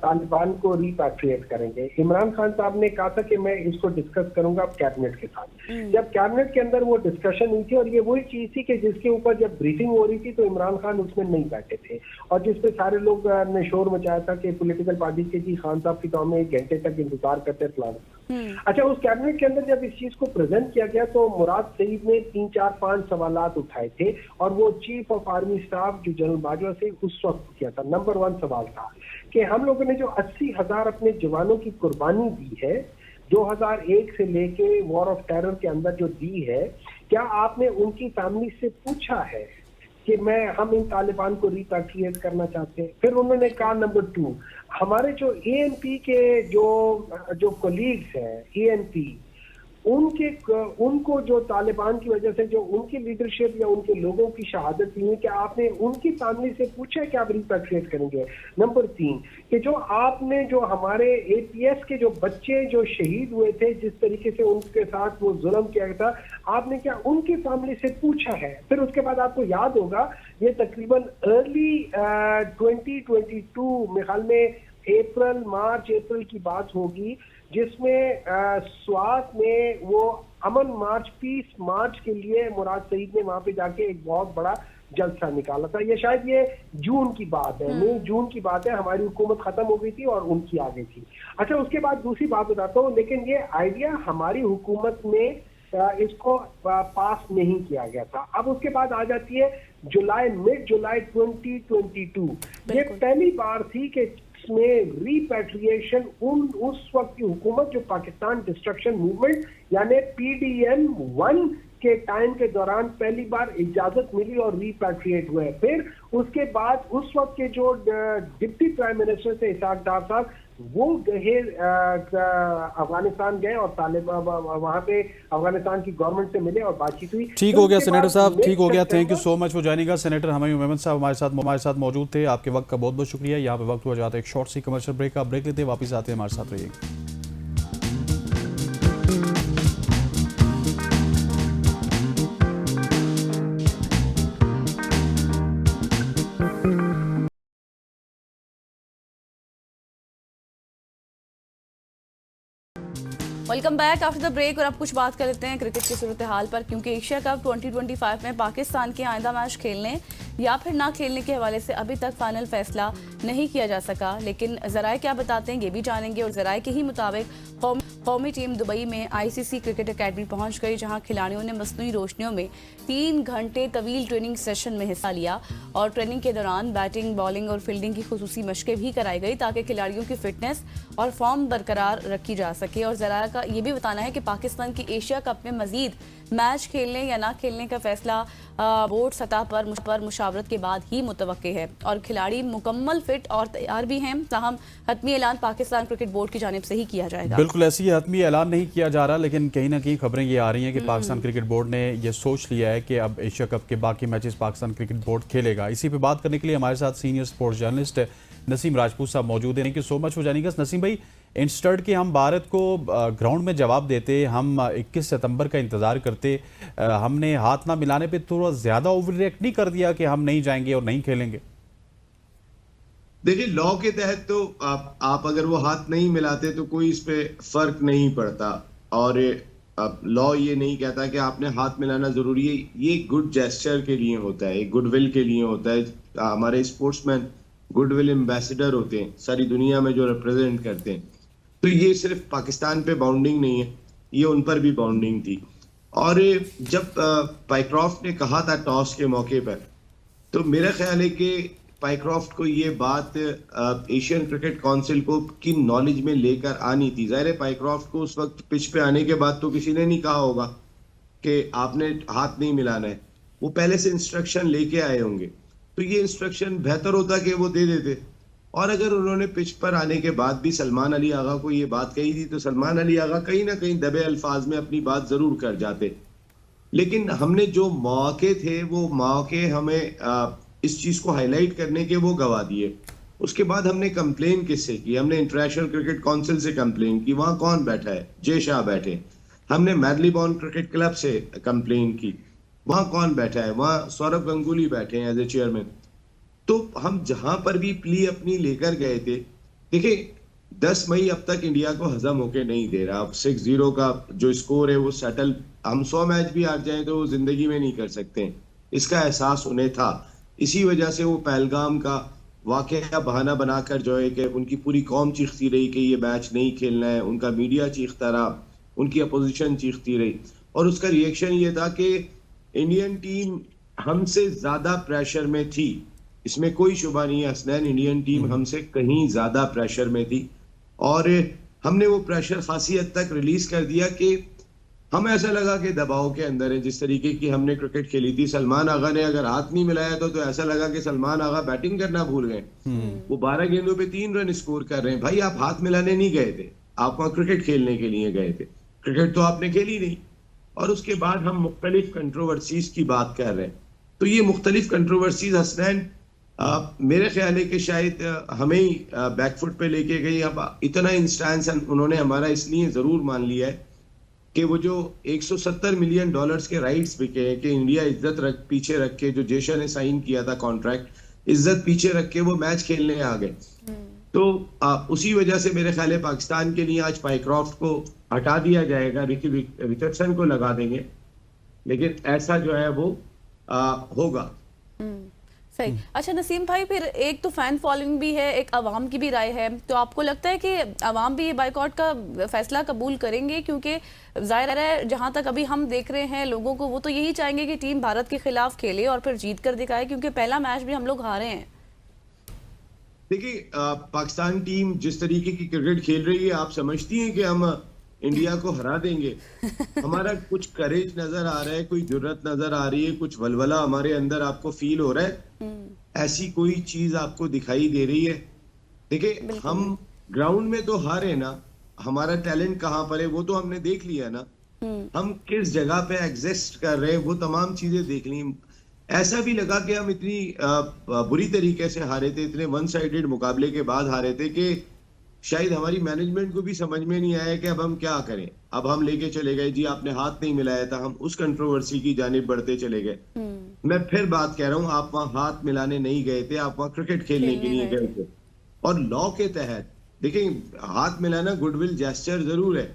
तालिबान को रिपैट्रिएट करेंगे। इमरान खान साहब ने कहा था कि मैं इसको डिस्कस करूंगा कैबिनेट के साथ। जब कैबिनेट के अंदर वो डिस्कशन हुई थी, और ये वही चीज थी कि जिसके ऊपर जब ब्रीफिंग हो रही थी तो इमरान खान उसमें नहीं बैठे थे, और जिसपे सारे लोग ने शोर मचाया था कि पॉलिटिकल पार्टी के जी खान साहब की तो हमें 1 घंटे तक इंतजार करते फलाना। अच्छा, उस कैबिनेट के अंदर जब इस चीज को प्रेजेंट किया गया तो मुराद सईद ने 3-4-5 सवालात उठाए थे, और वो चीफ ऑफ आर्मी स्टाफ जो जनरल बाजवा से उस वक्त किया था। नंबर 1 सवाल था कि हम लोगों ने जो 80,000 अपने जवानों की कुर्बानी दी है 2001 से लेके वॉर ऑफ टेरर के अंदर जो दी है, क्या आपने उनकी फैमिली से पूछा है कि हम इन तालिबान को रिपैट्रिएट करना चाहते हैं? फिर उन्होंने कहा नंबर 2, हमारे जो एएनपी के जो कोलीग्स हैं एएनपी, उनको जो तालिबान की वजह से जो उनकी लीडरशिप या उनके लोगों की शहादत हुई है, क्या आपने उनकी फैमिली से पूछा है कि आप रिपैट्रिएट करेंगे? नंबर 3 कि जो आपने जो हमारे एपीएस के जो बच्चे जो शहीद हुए थे, जिस तरीके से उनके साथ वो जुल्म किया गया था, आपने क्या उनकी फैमिली से पूछा है? फिर उसके बाद आपको याद होगा ये तकरीबन अर्ली 2022 में ख्याल में मार्च अप्रैल की बात होगी, जिसमें स्वात में वो अमन मार्च, पीस मार्च के लिए मुराद सईद ने वहां पे जाके एक बहुत बड़ा जलसा निकाला था। ये शायद ये जून की बात है, मई जून की बात है। हमारी हुकूमत खत्म हो गई थी और उनकी आ गई थी। अच्छा, उसके बाद दूसरी बात बताता हूँ, लेकिन ये आइडिया हमारी हुकूमत में इसको पास नहीं किया गया था। अब उसके बाद आ जाती है मिड जुलाई 2022। ये पहली बार थी कि में रिपैट्रिएशन उस वक्त की हुकूमत जो पाकिस्तान डिस्ट्रक्शन मूवमेंट यानी PDM-1 के टाइम के दौरान पहली बार इजाजत मिली और रिपैट्रिएट हुए। फिर उसके बाद उस वक्त के जो डिप्टी प्राइम मिनिस्टर थे इसाक डार साहब, वो गए अफगानिस्तान गए और तालिबान वहां पे अफगानिस्तान की गवर्नमेंट से मिले और बातचीत हुई। ठीक हो गया सेनेटर साहब, ठीक हो गया। Thank you so much for joining us. Senator Humayun Memon साहब हमारे साथ मौजूद थे। आपके वक्त का बहुत बहुत शुक्रिया। यहाँ पे वक्त हुआ जाता है एक शॉर्ट सी कमर्शियल ब्रेक का। ब्रेक लेते हैं, वापस आते हैं, हमारे साथ रहिए। Welcome back after the break. और अब कुछ बात कर लेते हैं क्रिकेट की सूरत हाल पर, क्योंकि एशिया कप 2025 में पाकिस्तान के आइंदा मैच खेलने या फिर ना खेलने के हवाले से अभी तक फाइनल फैसला नहीं किया जा सका। लेकिन ज़राए क्या बताते हैं ये भी जानेंगे। और ज़राए के ही मुताबिक कौमी टीम दुबई में आईसीसी क्रिकेट अकेडमी पहुंच गई, जहां खिलाड़ियों ने मसनूई रोशनियों में 3 घंटे तवील ट्रेनिंग सेशन में हिस्सा लिया। और ट्रेनिंग के दौरान बैटिंग, बॉलिंग और फील्डिंग की खुसूसी मशकें भी कराई गई, ताकि खिलाड़ियों की फिटनेस और फॉर्म बरकरार रखी जा सके। और ज़राए का ये भी बताना है कि पाकिस्तान की एशिया कप में मजीद मैच खेलने या ना खेलने का फैसला बोर्ड सतह पर मुशावरत के बाद ही मुतवक्के है। और खिलाड़ी मुकम्मल फिट और तैयार भी हैं, ताहम हतमी ऐलान पाकिस्तान क्रिकेट बोर्ड की जानिब से ही किया जाएगा। बिल्कुल ऐसी हतमी ऐलान नहीं किया जा रहा, लेकिन कहीं ना कहीं खबरें ये आ रही हैं कि पाकिस्तान क्रिकेट बोर्ड ने ये सोच लिया है कि अब एशिया कप के बाकी मैचेस पाकिस्तान क्रिकेट बोर्ड खेलेगा। इसी पे बात करने के लिए हमारे साथ senior sports journalist Naseem Rajput साहब मौजूद हैं। Thank you so much for joining us. Naseem भाई, इंस्टेड के हम भारत को ग्राउंड में जवाब देते, हम 21 सितंबर का इंतज़ार करते, हमने हाथ ना मिलाने पे थोड़ा ज़्यादा ओवर रिएक्ट नहीं कर दिया कि हम नहीं जाएंगे और नहीं खेलेंगे? देखिए, लॉ के तहत तो आप अगर वो हाथ नहीं मिलाते तो कोई इस पे फर्क नहीं पड़ता। और लॉ ये नहीं कहता कि आपने हाथ मिलाना जरूरी है। ये गुड जेस्चर के लिए होता है, गुडविल के लिए होता है। हमारे स्पोर्ट्समैन गुडविल एम्बेसडर होते हैं सारी दुनिया में जो रिप्रेजेंट करते हैं। तो ये सिर्फ पाकिस्तान पे बाउंडिंग नहीं है, ये उन पर भी बाउंडिंग थी। और जब पाइक्रॉफ्ट ने कहा था टॉस के मौके पर, तो मेरा ख्याल है कि पाइक्रॉफ्ट को ये बात एशियन क्रिकेट काउंसिल को की नॉलेज में लेकर आनी थी। ज़ाहिर है पाइक्रॉफ्ट को उस वक्त पिच पे आने के बाद तो किसी ने नहीं कहा होगा कि आपने हाथ नहीं मिलाना है, वो पहले से इंस्ट्रक्शन लेके आए होंगे। तो ये इंस्ट्रक्शन बेहतर होता कि वो दे देते। और अगर उन्होंने पिच पर आने के बाद भी सलमान अली आगा को ये बात कही थी, तो सलमान अली आगा कहीं ना कहीं दबे अल्फाज में अपनी बात जरूर कर जाते। लेकिन हमने जो मौके थे वो मौके हमें इस चीज को हाईलाइट करने के वो गवा दिए। उसके बाद हमने कंप्लेन किससे की? हमने इंटरनेशनल क्रिकेट काउंसिल से कंप्लेन की। वहां कौन बैठा है? जय शाह बैठे। हमने मैडलीबॉर्न क्रिकेट क्लब से कंप्लेन की। वहां कौन बैठा है? वहां सौरभ गंगुली बैठे हैं एज ए चेयरमैन। तो हम जहां पर भी प्ली अपनी लेकर गए थे, देखिए 10 मई अब तक इंडिया को हजम होके नहीं दे रहा। अब 6-0 का जो स्कोर है वो सेटल, हम 100 मैच भी हार जाएं तो वो जिंदगी में नहीं कर सकते। इसका एहसास उन्हें था। इसी वजह से वो पहलगाम का वाकया बहाना बनाकर जो है कि उनकी पूरी कौम चीखती रही कि ये मैच नहीं खेलना है, उनका मीडिया चीखता रहा, उनकी अपोजिशन चीखती रही। और उसका रिएक्शन ये था कि इंडियन टीम हमसे ज्यादा प्रेशर में थी, इसमें कोई शुबा नहीं है हसनैन। इंडियन टीम हमसे कहीं ज्यादा प्रेशर में थी और हमने वो प्रेशर खासी हद तक रिलीज कर दिया कि हमें ऐसा लगा कि दबाव के अंदर है। जिस तरीके की हमने क्रिकेट खेली थी, सलमान आगा ने अगर हाथ नहीं मिलाया तो ऐसा लगा कि सलमान आगा बैटिंग करना भूल गए। वो 12 गेंदों पे 3 रन स्कोर कर रहे हैं। भाई आप हाथ मिलाने नहीं गए थे, आप वहां क्रिकेट खेलने के लिए गए थे। क्रिकेट तो आपने खेली नहीं। और उसके बाद हम मुख्तलिफ कंट्रोवर्सीज की बात कर रहे हैं। तो ये मुख्तलिफ कंट्रोवर्सीज हसनैन मेरे ख्याल है कि शायद हमें ही बैकफुट पे लेके गई। अब इतना इंस्टेंस उन्होंने हमारा इसलिए जरूर मान लिया है कि वो जो $170 मिलियन के राइट्स बिके हैं कि इंडिया इज्जत पीछे रख के, जो जेशा ने साइन किया था कॉन्ट्रैक्ट, इज्जत पीछे रख के वो मैच खेलने आ गए। तो उसी वजह से मेरे ख्याल है पाकिस्तान के लिए आज पाइक्रॉफ्ट को हटा दिया जाएगा, रिचर्डसन को लगा देंगे। लेकिन ऐसा जो है वो होगा। सही। अच्छा नसीम भाई, फिर एक तो फैन फॉलोइंग भी है, एक अवाम की भी राय है, तो आपको लगता है कि अवाम भी ये बाइकआउट का फैसला कबूल करेंगे? क्योंकि जाहिर है जहां तक अभी हम देख रहे हैं लोगों को, वो तो यही चाहेंगे कि टीम भारत के खिलाफ खेले और फिर जीत कर दिखाए, क्योंकि पहला मैच भी हम लोग हारे हैं। देखिए पाकिस्तान टीम जिस तरीके की क्रिकेट खेल रही है, आप समझती हैं कि हम इंडिया को हरा देंगे। हमारा कुछ करेज नजर आ रहा है, कोई जुर्रत नजर आ रही है, कुछ वलवला हमारे अंदर आपको फील हो रहा है, ऐसी कोई चीज आपको दिखाई दे रही है? देखिए, हम ग्राउंड में तो हारे ना, हमारा टैलेंट कहाँ पर है वो तो हमने देख लिया ना, हम किस जगह पे एग्जिस्ट कर रहे हैं वो तमाम चीजें देख ली। ऐसा भी लगा कि हम इतनी बुरी तरीके से हारे थे, इतने वन साइडेड मुकाबले के बाद हारे थे कि शायद हमारी मैनेजमेंट को भी समझ में नहीं आया कि अब हम क्या करें। अब हम लेके चले गए जी आपने हाथ नहीं मिलाया था, हम उस कंट्रोवर्सी की जानिब बढ़ते चले गए। मैं फिर बात कह रहा हूँ, आप वहां हाथ मिलाने नहीं गए थे, आप वहां क्रिकेट खेलने के लिए गए थे। और लॉ के तहत देखिए, हाथ मिलाना गुडविल जेस्चर जरूर है,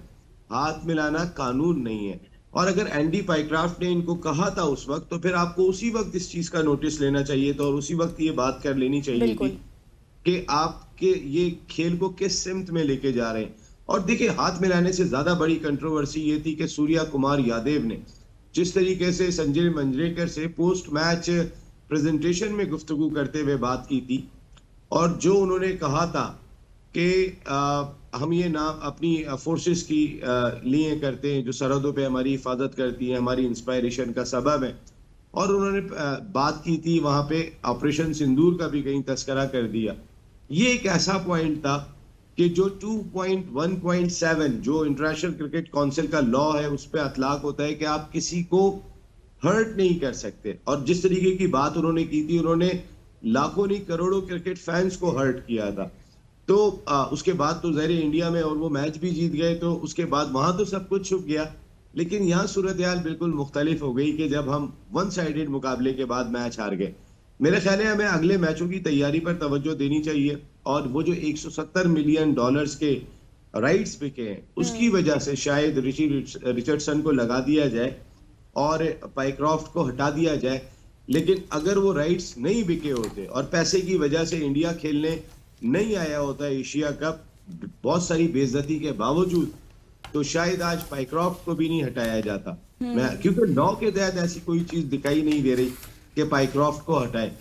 हाथ मिलाना कानून नहीं है। और अगर एंडी पाइक्राफ्ट ने इनको कहा था उस वक्त, तो फिर आपको उसी वक्त इस चीज का नोटिस लेना चाहिए था और उसी वक्त ये बात कर लेनी चाहिए थी कि आपके ये खेल को किस सिमत में लेके जा रहे हैं। और देखिए, हाथ मिलाने से ज्यादा बड़ी कंट्रोवर्सी ये थी कि सूर्या कुमार यादव ने जिस तरीके से संजय मंजरेकर से पोस्ट मैच प्रेजेंटेशन में गुफ्तगू करते हुए बात की थी, और जो उन्होंने कहा था कि हम ये नाम अपनी फोर्सेस की लिए करते हैं जो सरहदों पे हमारी हिफाजत करती है, हमारी इंस्पायरेशन का सबब है। और उन्होंने बात की थी वहां पे ऑपरेशन सिंदूर का भी कहीं तस्करा कर दिया। ये एक ऐसा पॉइंट था कि जो 2.1.7 जो इंटरनेशनल क्रिकेट काउंसिल का लॉ है उस पर अतलाक होता है कि आप किसी को हर्ट नहीं कर सकते। और जिस तरीके की बात उन्होंने की थी, उन्होंने लाखों नहीं करोड़ों क्रिकेट फैंस को हर्ट किया था। तो उसके बाद तो ज़ाहिर इंडिया में और वो मैच भी जीत गए, तो उसके बाद वहां तो सब कुछ छुप गया। लेकिन यहाँ सूरत हाल बिल्कुल मुख्तलिफ हो गई कि जब हम वन साइडेड मुकाबले के बाद मैच हार गए। मेरे ख्याल है हमें अगले मैचों की तैयारी पर तवज्जो देनी चाहिए, और वो जो $170 मिलियन के राइट्स बिके हैं उसकी वजह से शायद रिची रिचर्डसन को लगा दिया जाए और पाइक्रॉफ्ट को हटा दिया जाए। लेकिन अगर वो राइट्स नहीं बिके होते और पैसे की वजह से इंडिया खेलने नहीं आया होता एशिया कप बहुत सारी बेइज्जती के बावजूद, तो शायद आज पाइक्रॉफ्ट को भी नहीं हटाया जाता। क्योंकि लॉ के तहत ऐसी कोई चीज दिखाई नहीं दे रही कि पाइक्रॉफ्ट को हटाए।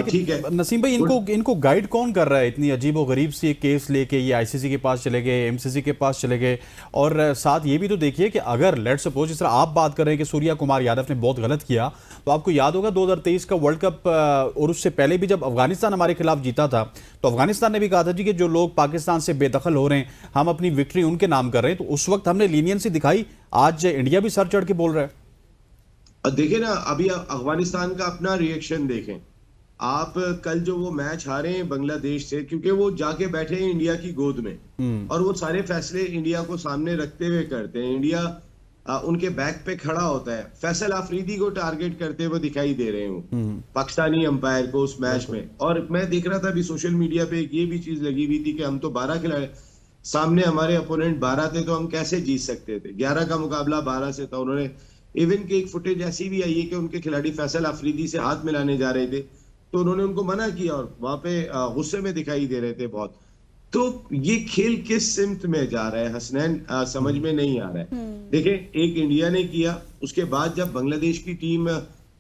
ठीक है नसीम भाई, इनको गाइड कौन कर रहा है? इतनी अजीबो गरीब सी केस लेके ये आईसीसी के पास चले गए, एमसीसी के पास चले गए। और साथ ये भी तो देखिए कि अगर लेट सपोज जिस तरह आप बात कर रहे हैं कि सूर्या कुमार यादव ने बहुत गलत किया, तो आपको याद होगा 2023 का वर्ल्ड कप और उससे पहले भी जब अफगानिस्तान हमारे खिलाफ जीता था, तो अफगानिस्तान ने भी कहा था जी कि जो लोग पाकिस्तान से बेदखल हो रहे हैं, हम अपनी विक्ट्री उनके नाम कर रहे हैं। तो उस वक्त हमने लीनियंसी दिखाई, आज इंडिया भी सर चढ़ के बोल रहा है। देखिए ना, अभी अफगानिस्तान का अपना रिएक्शन देखें आप। कल जो वो मैच हारे हैं बांग्लादेश से, क्योंकि वो जाके बैठे हैं इंडिया की गोद में और वो सारे फैसले इंडिया को सामने रखते हुए करते हैं। इंडिया उनके बैक पे खड़ा होता है। फैसल अफरीदी को टारगेट करते हुए दिखाई दे रहे हैं पाकिस्तानी अंपायर को उस मैच में। और मैं देख रहा था अभी सोशल मीडिया पे एक ये भी चीज लगी हुई थी कि हम तो 12 खिलाड़ी, सामने हमारे अपोनेंट 12 थे, तो हम कैसे जीत सकते थे? 11 का मुकाबला 12 से था। उन्होंने इवन की एक फुटेज ऐसी भी आई है कि उनके खिलाड़ी फैसल अफरीदी से हाथ मिलाने जा रहे थे, तो उन्होंने उनको मना किया और वहां पे गुस्से में दिखाई दे रहे थे बहुत। तो ये खेल किस सिमत में जा रहा है हसनैन, समझ में नहीं आ रहा है। देखिए, एक इंडिया ने किया, उसके बाद जब बांग्लादेश की टीम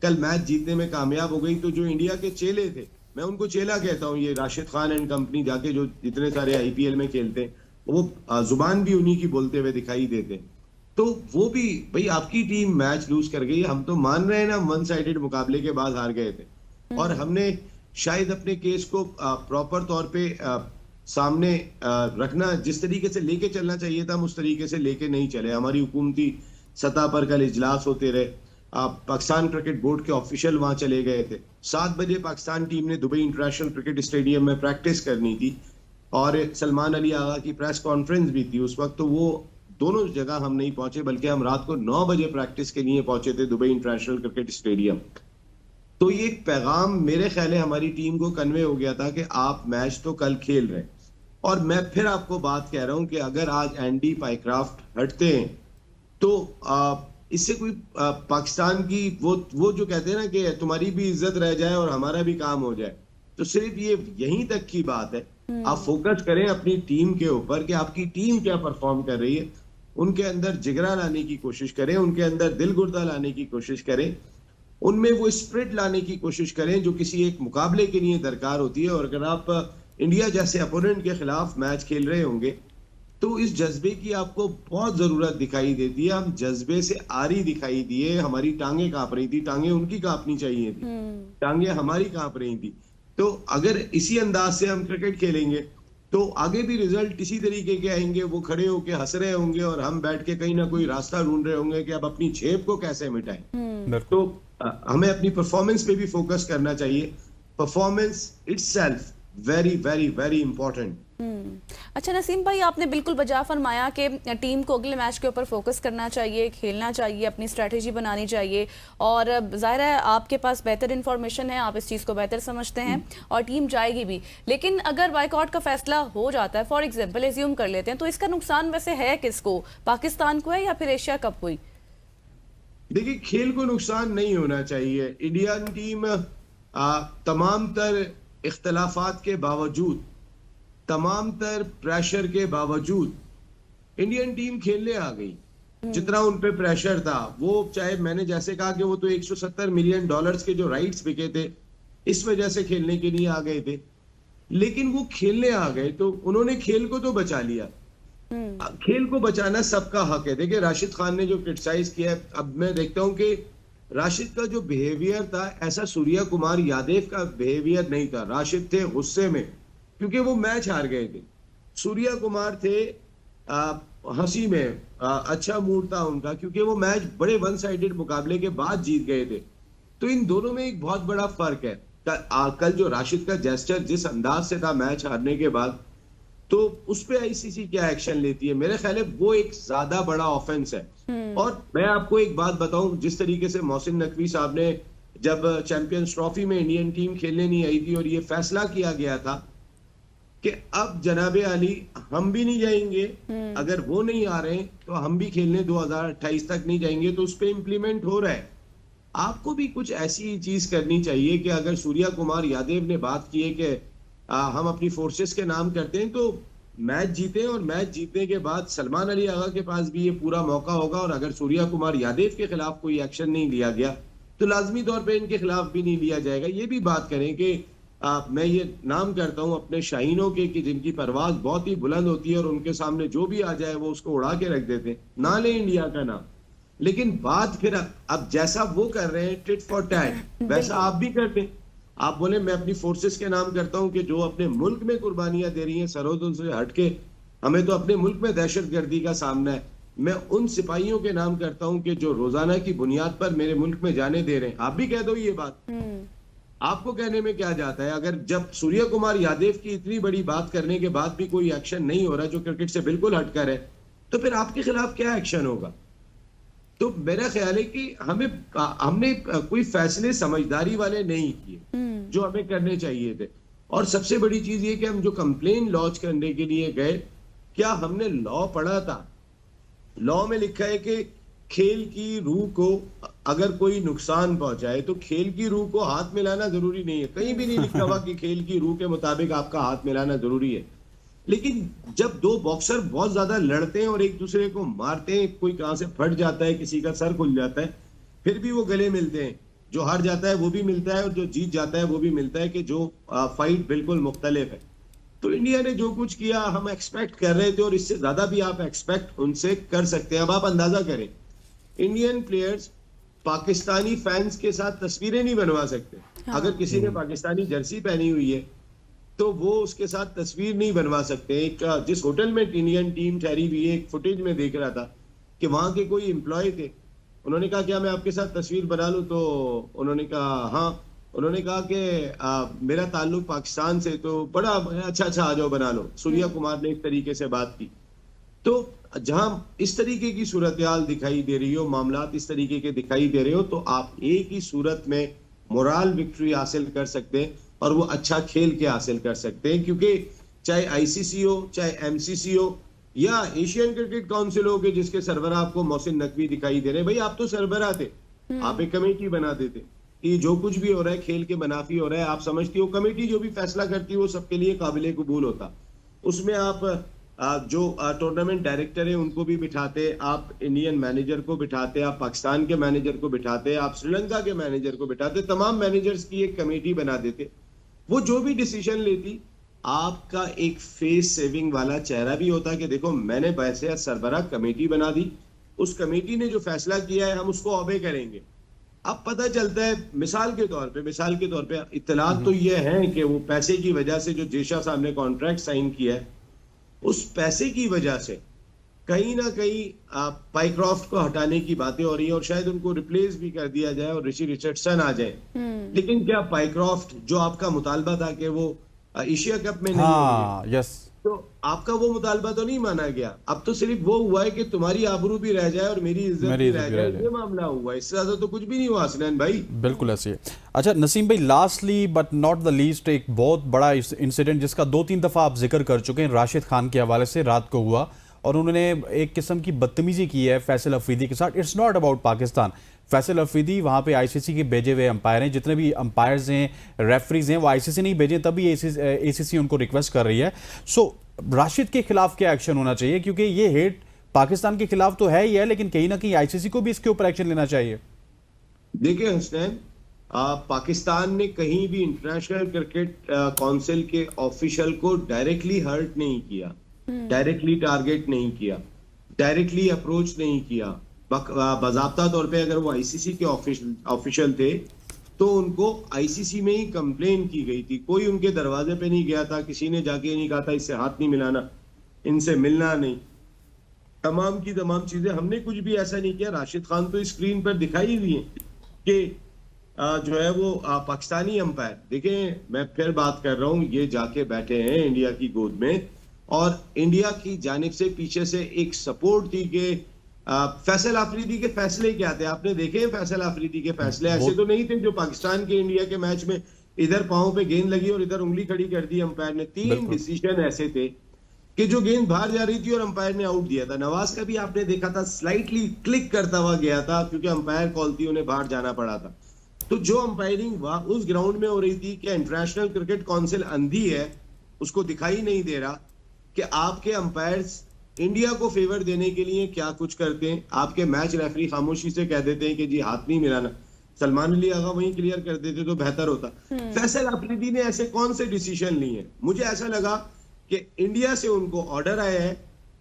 कल मैच जीतने में कामयाब हो गई, तो जो इंडिया के चेले थे, मैं उनको चेला कहता हूँ, ये राशिद खान एंड कंपनी जाके जो जितने सारे आईपीएल में खेलते हैं, वो जुबान भी उन्हीं की बोलते हुए दिखाई देते। तो वो भी भाई आपकी टीम मैच लूज कर गई, हम तो मान रहे हैं ना वन साइडेड मुकाबले के बाद हार गए थे, और हमने शायद अपने केस को प्रॉपर तौर पे सामने रखना, जिस तरीके से लेके चलना चाहिए था हम उस तरीके से लेके नहीं चले। हमारी हुकूमती सतह पर कल इजलास होते रहे, पाकिस्तान क्रिकेट बोर्ड के ऑफिशियल वहां चले गए थे। 7 बजे पाकिस्तान टीम ने दुबई इंटरनेशनल क्रिकेट स्टेडियम में प्रैक्टिस करनी थी, और सलमान अली आगा की प्रेस कॉन्फ्रेंस भी थी उस वक्त। तो वो दोनों जगह हम नहीं पहुंचे, बल्कि हम रात को 9 बजे प्रैक्टिस के लिए पहुंचे थे दुबई इंटरनेशनल क्रिकेट स्टेडियम। तो ये एक पैगाम मेरे ख्याल है हमारी टीम को कन्वे हो गया था कि आप मैच तो कल खेल रहे हैं। और मैं फिर आपको बात कह रहा हूं कि अगर आज एंडी पाइक्राफ्ट हटते हैं, तो इससे कोई पाकिस्तान की वो जो कहते हैं ना कि तुम्हारी भी इज्जत रह जाए और हमारा भी काम हो जाए, तो सिर्फ ये यहीं तक की बात है। आप फोकस करें अपनी टीम के ऊपर कि आपकी टीम क्या परफॉर्म कर रही है, उनके अंदर जिगरा लाने की कोशिश करें, उनके अंदर दिल गुर्दा लाने की कोशिश करें, उनमें वो स्प्रिट लाने की कोशिश करें जो किसी एक मुकाबले के लिए दरकार होती है। और अगर आप इंडिया जैसे अपोनेंट के खिलाफ मैच खेल रहे होंगे, तो इस जज्बे की आपको बहुत जरूरत दिखाई देती है। हम जज्बे से आरी दिखाई दिए, हमारी टांगे कांप रही थी, टांगे उनकी कांपनी चाहिए थी, टांगे हमारी कांप रही थी। तो अगर इसी अंदाज से हम क्रिकेट खेलेंगे तो आगे भी रिजल्ट इसी तरीके के आएंगे। वो खड़े होके हंस रहे होंगे और हम बैठ के कहीं ना कोई रास्ता ढूंढ रहे होंगे कि अब अपनी झेप को कैसे मिटाएं। तो हमें अपनी परफॉर्मेंस पे भी फोकस करना चाहिए। Performance itself very very very important. अच्छा नसीम भाई, आपने बिल्कुल बजा फरमाया कि टीम को अगले मैच के ऊपर फोकस करना चाहिए, खेलना चाहिए, अपनी स्ट्रेटेजी बनानी चाहिए। और ज़ाहिर है आपके पास बेहतर इन्फॉर्मेशन है, आप इस चीज़ को बेहतर समझते हैं और टीम जाएगी भी। लेकिन अगर बाइकआउट का फैसला हो जाता है, फॉर एग्जाम्पल एज्यूम कर लेते हैं, तो इसका नुकसान वैसे है किसको, पाकिस्तान को है या फिर एशिया कप को ही? देखिए, खेल को नुकसान नहीं होना चाहिए। इंडियन टीम तमाम तर इख्तलाफात के बावजूद, तमाम तर प्रेशर के बावजूद इंडियन टीम खेलने आ गई। जितना उन पे प्रेशर था, वो चाहे मैंने जैसे कहा कि वो तो 170 मिलियन डॉलर्स के जो राइट्स बिके थे इस वजह से खेलने के लिए आ गए थे, लेकिन वो खेलने आ गए तो उन्होंने खेल को तो बचा लिया। खेल को बचाना सबका हक है। देखिए, राशिद खान ने जो क्रिटिसाइज किया है, अब मैं देखता हूं कि राशिद का जो बिहेवियर था ऐसा सूर्या कुमार यादव का बिहेवियर नहीं था। राशिद थे गुस्से में क्योंकि वो मैच हार गए थे। सूर्या कुमार थे हंसी में, अच्छा मूड था उनका क्योंकि वो मैच बड़े वन साइडेड मुकाबले के बाद जीत गए थे। तो इन दोनों में एक बहुत बड़ा फर्क है। कल जो राशिद का जेस्चर जिस अंदाज से था मैच हारने के बाद, तो उस पे आईसीसी क्या एक्शन लेती है, मेरे ख्याल है वो एक ज्यादा बड़ा ऑफेंस है। और मैं आपको एक बात बताऊं, जिस तरीके से मोहसिन नकवी साहब ने जब चैंपियंस ट्रॉफी में इंडियन टीम खेलने नहीं आई थी और ये फैसला किया गया था कि अब जनाबे अली हम भी नहीं जाएंगे, अगर वो नहीं आ रहे तो हम भी खेलने 2028 तक नहीं जाएंगे, तो उस पर इंप्लीमेंट हो रहा है। आपको भी कुछ ऐसी चीज करनी चाहिए कि अगर सूर्या कुमार यादव ने बात की है कि हम अपनी फोर्सेस के नाम करते हैं तो मैच जीते, और मैच जीतने के बाद सलमान अली आगा के पास भी ये पूरा मौका होगा। और अगर सूर्या कुमार यादव के खिलाफ कोई एक्शन नहीं लिया गया तो लाजमी तौर पे इनके खिलाफ भी नहीं लिया जाएगा। ये भी बात करें कि मैं ये नाम करता हूं अपने शाहीनों के कि जिनकी परवाज बहुत ही बुलंद होती है और उनके सामने जो भी आ जाए वो उसको उड़ा के रख देते हैं, ना ले इंडिया का नाम। लेकिन बात फिर अब जैसा वो कर रहे हैं टिट फॉर टैट, वैसा आप भी करते हैं। आप बोले मैं अपनी फोर्सेस के नाम करता हूं कि जो अपने मुल्क में कुर्बानियां दे रही हैं सरहदों से हटके, हमें तो अपने मुल्क में दहशतगर्दी का सामना है। मैं उन सिपाहियों के नाम करता हूं कि जो रोजाना की बुनियाद पर मेरे मुल्क में जाने दे रहे हैं। आप भी कह दो ये बात, आपको कहने में क्या जाता है। अगर जब सूर्या कुमार यादव की इतनी बड़ी बात करने के बाद भी कोई एक्शन नहीं हो रहा जो क्रिकेट से बिल्कुल हटकर है, तो फिर आपके खिलाफ क्या एक्शन होगा। तो मेरा ख्याल है कि हमने कोई फैसले समझदारी वाले नहीं किए जो हमें करने चाहिए थे। और सबसे बड़ी चीज ये कि हम जो कंप्लेन लॉन्च करने के लिए गए, क्या हमने लॉ पढ़ा था। लॉ में लिखा है कि खेल की रूह को अगर कोई नुकसान पहुंचाए तो खेल की रूह को हाथ मिलाना जरूरी नहीं है। कहीं भी नहीं लिखा हुआ कि खेल की रूह के मुताबिक आपका हाथ मिलाना जरूरी है। लेकिन जब दो बॉक्सर बहुत ज्यादा लड़ते हैं और एक दूसरे को मारते हैं, कोई कहां से फट जाता है, किसी का सर खुल जाता है, फिर भी वो गले मिलते हैं। जो हार जाता है वो भी मिलता है और जो जीत जाता है वो भी मिलता है कि जो फाइट बिल्कुल मुख्तलिफ है। तो इंडिया ने जो कुछ किया हम एक्सपेक्ट कर रहे थे और इससे ज्यादा भी आप एक्सपेक्ट उनसे कर सकते हैं। अब आप अंदाजा करें, इंडियन प्लेयर्स पाकिस्तानी फैंस के साथ तस्वीरें नहीं बनवा सकते। अगर किसी ने पाकिस्तानी जर्सी पहनी हुई है तो वो उसके साथ तस्वीर नहीं बनवा सकते। एक जिस होटल में इंडियन टीम ठहरी हुई है, एक फुटेज में देख रहा था कि वहां के कोई एम्प्लॉय थे, उन्होंने कहा क्या मैं आपके साथ तस्वीर बना लूं, तो उन्होंने कहा हाँ। उन्होंने कहा कि मेरा ताल्लुक पाकिस्तान से, तो बड़ा अच्छा आ जाओ बना लो। सूर्या कुमार ने इस तरीके से बात की। तो जहां इस तरीके की सूरत हाल दिखाई दे रही हो, मामलात इस तरीके के दिखाई दे रहे हो, तो आप एक ही सूरत में मोरल विक्ट्री हासिल कर सकते हैं और वो अच्छा खेल के हासिल कर सकते हैं। क्योंकि चाहे आईसीसी हो, चाहे एमसीसी हो या एशियन क्रिकेट काउंसिल हो के जिसके सरबराह आपको मोहसिन नकवी दिखाई दे रहे हैं, भाई आप तो सरबराह थे, आप एक कमेटी बना देते कि जो कुछ भी हो रहा है खेल के मुनाफी हो रहा है, आप समझती हो कमेटी जो भी फैसला करती है वो सबके लिए काबिल कबूल होता। उसमें आप जो टूर्नामेंट डायरेक्टर है उनको भी बिठाते, आप इंडियन मैनेजर को बिठाते, आप पाकिस्तान के मैनेजर को बिठाते, आप श्रीलंका के मैनेजर को बिठाते, तमाम मैनेजर्स की एक कमेटी बना देते। वो जो भी डिसीजन लेती आपका एक फेस सेविंग वाला चेहरा भी होता कि देखो मैंने वैसे सरबराह कमेटी बना दी, उस कमेटी ने जो फैसला किया है हम उसको ऑबे करेंगे। अब पता चलता है मिसाल के तौर पे इत्तलात तो ये है कि वो पैसे की वजह से जो जेशा साहब ने कॉन्ट्रैक्ट साइन किया है, उस पैसे की वजह से कहीं ना कहीं पाइक्रॉफ्ट को हटाने की बातें हो रही है और शायद उनको रिप्लेस भी कर दिया जाए और ऋषि रिचर्डसन आ जाए। लेकिन क्या पाइक्रॉफ्ट जो आपका मुतालबा था कि वो एशिया कप में नहीं होंगे, यस, तो आपका वो मुतालबा तो नहीं माना गया। अब तो सिर्फ वो हुआ है कि तुम्हारी आबरू भी रह जाए और मेरी इज्जत भी रह जाए, ये मामला हुआ है। इससे ज्यादा तो कुछ भी नहीं हुआ हसनैन भाई। बिल्कुल ऐसे ही। अच्छा नसीम भाई, lastly but not the least, एक बहुत बड़ा इंसिडेंट जिसका 2-3 दफा आप जिक्र कर चुके हैं, राशिद खान के हवाले से रात को हुआ और उन्होंने एक किस्म की बदतमीजी की है फैसल अफरीदी के साथ। It's not about Pakistan. Faisal Afridi वहाँ पे आईसीसी के भेजे हुए अंपायर हैं, जितने भी अंपायर्स हैं, रेफरीज हैं, वो आईसीसी नहीं भेजे, तभी एसीसी उनको रिक्वेस्ट कर रही है। सो राशिद के खिलाफ क्या एक्शन होना चाहिए, क्योंकि ये हेट पाकिस्तान के खिलाफ तो है ही है, लेकिन कहीं ना कहीं आईसीसी को भी इसके ऊपर एक्शन लेना चाहिए। देखिए हसनैन, पाकिस्तान ने कहीं भी इंटरनेशनल क्रिकेट काउंसिल के ऑफिशियल को डायरेक्टली हर्ट नहीं किया, डायरेक्टली टारगेट नहीं किया, डायरेक्टली अप्रोच नहीं किया। बाज़ाब्ता तौर पे अगर वो आईसीसी के ऑफिशियल थे तो उनको आईसीसी में ही कंप्लेन की गई थी। कोई उनके दरवाजे पे नहीं गया था, किसी ने जाके नहीं कहा था इससे हाथ नहीं मिलाना, इनसे मिलना नहीं। तमाम की तमाम चीजें हमने कुछ भी ऐसा नहीं किया। राशिद खान तो स्क्रीन पर दिखाई दिए कि जो है वो पाकिस्तानी अंपायर, देखें मैं फिर बात कर रहा हूँ, ये जाके बैठे हैं इंडिया की गोद में और इंडिया की जानिब से पीछे से एक सपोर्ट थी कि फैसल अफरीदी के फैसले क्या थे। आपने देखे हैं फैसल अफरीदी के फैसले ऐसे तो नहीं थे जो पाकिस्तान के इंडिया के मैच में इधर पांव पे गेंद लगी और इधर उंगली खड़ी कर दी अंपायर ने। 3 डिसीजन ऐसे थे कि जो गेंद बाहर जा रही थी और अंपायर ने आउट दिया था। नवाज का भी आपने देखा था, स्लाइटली क्लिक करता हुआ गया था क्योंकि अंपायर कॉल थी, उन्हें बाहर जाना पड़ा था। तो जो अंपायरिंग उस ग्राउंड में हो रही थी कि इंटरनेशनल क्रिकेट काउंसिल अंधी है, उसको दिखाई नहीं दे रहा कि आपके अंपायर्स इंडिया को फेवर देने के लिए क्या कुछ करते हैं। आपके मैच रेफरी खामोशी से कह देते हैं कि जी हाथ नहीं मिलाना, सलमान अली आगा वहीं क्लियर कर देते तो बेहतर होता। फैसल अफरीदी ने ऐसे कौन से डिसीजन लिए हैं? मुझे ऐसा लगा कि इंडिया से उनको ऑर्डर आया है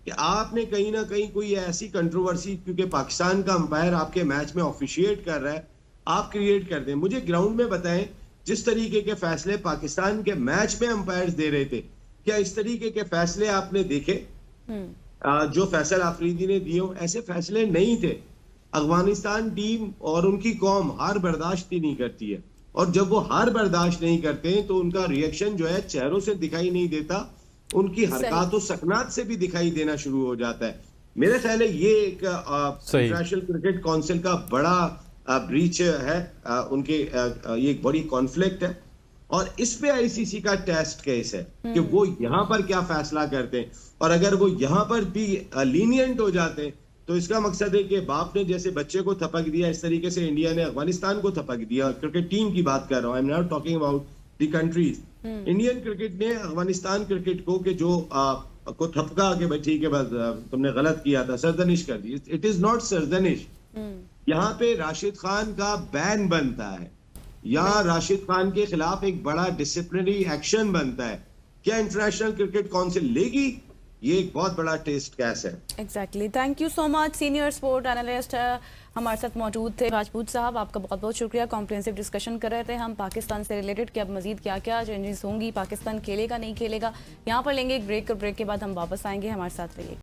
कि आपने कहीं ना कहीं कोई ऐसी कंट्रोवर्सी, क्योंकि पाकिस्तान का अंपायर आपके मैच में ऑफिशिएट कर रहा है, आप क्रिएट कर दें। मुझे ग्राउंड में बताएं, जिस तरीके के फैसले पाकिस्तान के मैच में अंपायर्स दे रहे थे, क्या इस तरीके के फैसले आपने देखे जो फैसल अफरीदी ने दिए? ऐसे फैसले नहीं थे। अफगानिस्तान टीम और उनकी कौम हार बर्दाश्त ही नहीं करती है, और जब वो हार बर्दाश्त नहीं करते हैं तो उनका रिएक्शन जो है चेहरों से दिखाई नहीं देता, उनकी हरकत और सकनात से भी दिखाई देना शुरू हो जाता है। मेरे ख्याल है ये एक इंटरनेशनल क्रिकेट काउंसिल का बड़ा ब्रीच है, उनके ये एक बड़ी कॉन्फ्लिक्ट है और इस पे आईसीसी का टेस्ट केस है कि वो यहाँ पर क्या फैसला करते हैं। और अगर वो यहाँ पर भी लीनियंट हो जाते हैं तो इसका मकसद है कि बाप ने जैसे बच्चे को थपक दिया, इस तरीके से इंडिया ने अफगानिस्तान को थपक दिया। क्रिकेट टीम की बात कर रहा हूँ, I am not talking about the countries. Indian cricket ने अफगानिस्तान क्रिकेट को कि जो को थपका के भाई ठीक है बस तुमने गलत किया था, सरजनिश कर दी। इट इज नॉट सरजनिश। यहाँ पे राशिद खान का बैन बनता है, यहाँ राशिद खान के खिलाफ एक बड़ा डिसिप्लिनरी एक्शन बनता है। क्या इंटरनेशनल क्रिकेट काउंसिल लेगी? ये एक बहुत बड़ा टेस्ट केस है। Exactly. Thank you so much. Senior sport analyst हमारे साथ मौजूद थे राजपूत साहब, आपका बहुत बहुत शुक्रिया। कॉम्प्रिहेंसिव डिस्कशन कर रहे थे हम पाकिस्तान से रिलेटेड कि अब मजीद क्या क्या चेंजेस होंगी, पाकिस्तान खेलेगा नहीं खेलेगा। यहाँ पर लेंगे एक ब्रेक और ब्रेक के बाद हम वापस आएंगे, हमारे साथ रहिए।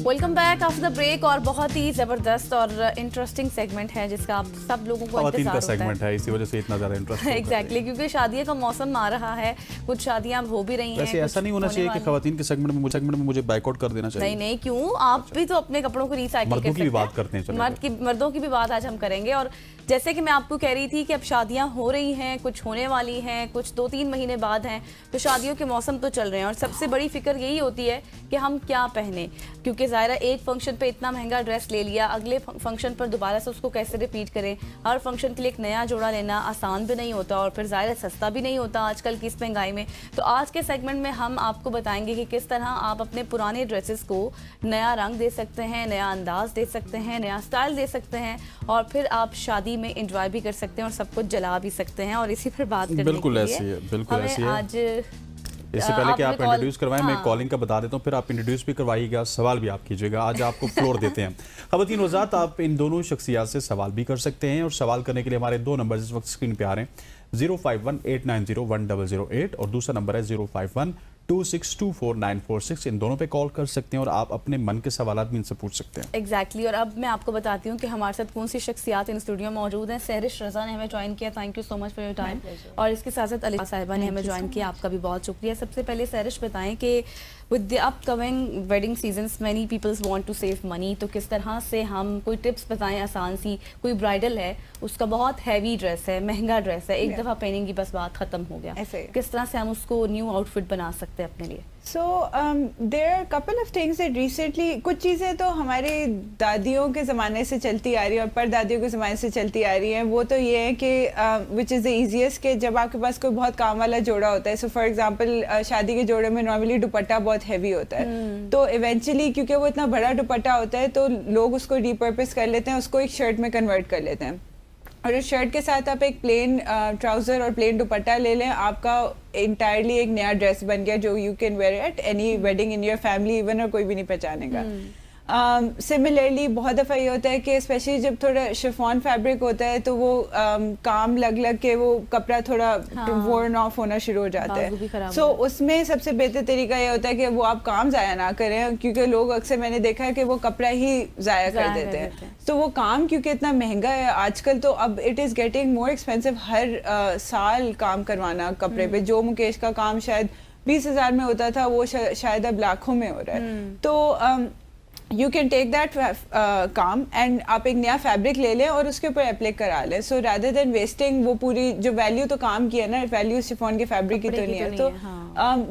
Welcome back after the break. और बहुत ही जबरदस्त और इंटरेस्टिंग सेगमेंट है जिसका आप सब लोगों को इंतजार होता सेगमेंट है, इसी वजह से इतना ज्यादा इंटरेस्ट एग्जैक्टली, क्योंकि शादियों का मौसम आ रहा है, कुछ शादियां हो भी रही हैं। वैसे ऐसा नहीं होना चाहिए कि खवातीन के सेगमेंट में मुझे बाइकआउट कर देना चाहिए। नहीं नहीं, क्यों? आप भी तो अपने कपड़ों को रिसाइकिल कर सकते हैं। बात करते हैं, मर्दों की भी बात आज हम करेंगे। और जैसे कि मैं आपको कह रही थी कि अब शादियां हो रही हैं, कुछ होने वाली हैं, कुछ 2-3 महीने बाद हैं, तो शादियों के मौसम तो चल रहे हैं और सबसे बड़ी फिक्र यही होती है कि हम क्या पहने, क्योंकि ज़ाहिर है एक फंक्शन पे इतना महंगा ड्रेस ले लिया, अगले फंक्शन पर दोबारा से उसको कैसे रिपीट करें। हर फंक्शन के लिए एक नया जोड़ा लेना आसान भी नहीं होता और फिर ज़ाहिर है सस्ता भी नहीं होता आजकल की इस महंगाई में। तो आज के सेगमेंट में हम आपको बताएंगे कि किस तरह आप अपने पुराने ड्रेसेस को नया रंग दे सकते हैं, नया अंदाज दे सकते हैं, नया स्टाइल दे सकते हैं और फिर आप शादी में एंजॉय भी कर सकते हैं और सब कुछ जला भी सकते हैं। और इसी पर बात करने बिल्कुल के ऐसी लिए है, बिल्कुल ऐसी है। आज इससे पहले कि आप इंट्रोड्यूस करवाएं, मैं हाँ। कॉलिंग का बता देता हूं, फिर आप इंट्रोड्यूस भी करवाइएगा, सवाल भी आप कीजिएगा। आज आपको फ्लोर देते हैं। ख़वातीन वज़ात, आप इन दोनों शख्सियात से सवाल भी कर सकते हैं और सवाल करने के लिए हमारे 2 नंबर इस वक्त स्क्रीन पे आ रहे हैं, 051-890-1008 और दूसरा नंबर है 051-2624946। इन दोनों पे कॉल कर सकते हैं और आप अपने मन के सवाल भी इनसे पूछ सकते हैं। एग्जैक्टली और अब मैं आपको बताती हूँ कि हमारे साथ कौन सी शख्सियात इन स्टूडियो में मौजूद हैं। सहरिश रज़ा ने हमें ज्वाइन किया, thank you so much for your time. और इसके साथ साथ अली साहिबा ने हमें ज्वाइन किया, आपका भी बहुत शुक्रिया। सबसे पहले सहरिश बताएं कि with the upcoming wedding seasons many peoples want to save money, तो किस तरह से हम कोई टिप्स बताएं आसान सी। कोई ब्राइडल है, उसका बहुत हैवी ड्रेस है, महंगा ड्रेस है, एक दफ़ा पहनेंगी बस बात ख़त्म हो गया, किस तरह से हम उसको न्यू आउटफिट बना सकते हैं अपने लिए। So there are a couple of things that recently, कुछ चीज़ें तो हमारी दादियों के ज़माने से चलती आ रही है और परदादियों के ज़माने से चलती आ रही हैं। वो तो ये है कि which is the easiest, कि जब आपके पास कोई बहुत काम वाला जोड़ा होता है, so for example शादी के जोड़े में नॉर्मली दुपट्टा बहुत हैवी होता है, तो इवेंचुअली क्योंकि वो इतना बड़ा दुपट्टा होता है तो लोग उसको रिपर्पस कर लेते हैं, उसको एक शर्ट में कन्वर्ट कर लेते हैं और इस शर्ट के साथ आप एक प्लेन ट्राउज़र और प्लेन दुपट्टा ले लें, आपका इंटायरली एक नया ड्रेस बन गया जो you can wear at any wedding in your family even, और कोई भी नहीं पहचानेगा। सिमिलरली बहुत दफ़ा ये होता है कि स्पेशली जब थोड़ा शिफॉन फैब्रिक होता है तो वो काम लग के वो कपड़ा थोड़ा वोर्न ऑफ होना शुरू हो जाता है। सो उसमें सबसे बेहतर तरीका ये होता है कि वो आप काम ज़ाया ना करें, क्योंकि लोग अक्सर मैंने देखा है कि वो कपड़ा ही ज़ाया कर देते हैं। तो वो काम क्योंकि इतना महंगा है आजकल, तो अब it is getting more expensive हर साल काम करवाना कपड़े पे। जो मुकेश का काम शायद 20,000 में होता था वो शायद अब लाखों में हो रहा है। तो यू कैन टेक दैट काम एंड आप एक नया फैब्रिक ले लें और उसके ऊपर एप्लिक करा लें। सो रादर देन वेस्टिंग वो पूरी जो वैल्यू तो काम की है ना, वैल्यू शिफॉन के फैब्रिक की तो नहीं है। तो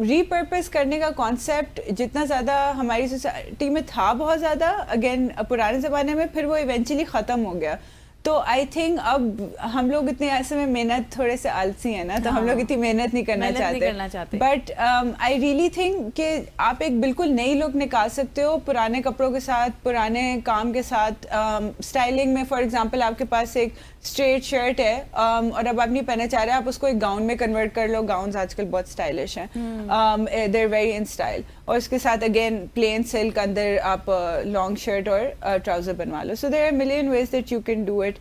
रीपर्पस करने का कॉन्सेप्ट जितना ज़्यादा हमारी सोसाइटी में था, बहुत ज़्यादा अगेन पुराने ज़माने में, फिर वो इवेंचुअली ख़त्म हो गया। तो आई थिंक अब हम लोग इतने ऐसे में मेहनत थोड़े से आलसी हैं ना, तो हम लोग इतनी मेहनत नहीं करना चाहते। बट आई रियली थिंक कि आप एक बिल्कुल नई लुक निकाल सकते हो पुराने कपड़ों के साथ, पुराने काम के साथ। स्टाइलिंग में फॉर एग्जांपल आपके पास एक स्ट्रेट शर्ट है और अब आप नहीं पहनना चाह रहे, आप उसको एक गाउन में कन्वर्ट कर लो। गाउन्स आजकल बहुत स्टाइलिश हैं, they are very in style. और उसके साथ अगेन प्लेन सिल्क अंदर आप लॉन्ग शर्ट और ट्राउजर बनवा लो। So there are million ways that you can do it.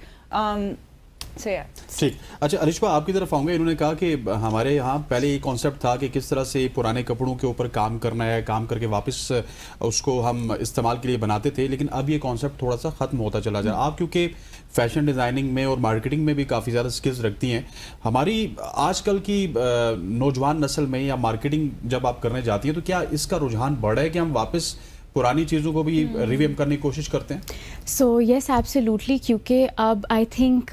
ठीक, अच्छा अरिशा आपकी तरफ आऊँगा। इन्होंने कहा कि हमारे यहाँ पहले ये कॉन्सेप्ट था कि किस तरह से पुराने कपड़ों के ऊपर काम करना है, काम करके वापस उसको हम इस्तेमाल के लिए बनाते थे, लेकिन अब ये कॉन्सेप्ट थोड़ा सा ख़त्म होता चला जा रहा है। आप क्योंकि फैशन डिज़ाइनिंग में और मार्केटिंग में भी काफ़ी ज़्यादा स्किल्स रखती हैं, हमारी आजकल की नौजवान नस्ल में या मार्केटिंग जब आप करने जाती हैं तो क्या इसका रुझान बढ़ा है कि हम वापस पुरानी चीज़ों को भी रिवेम करने की कोशिश करते हैं? सो येस एब्सोल्युटली, क्योंकि अब I think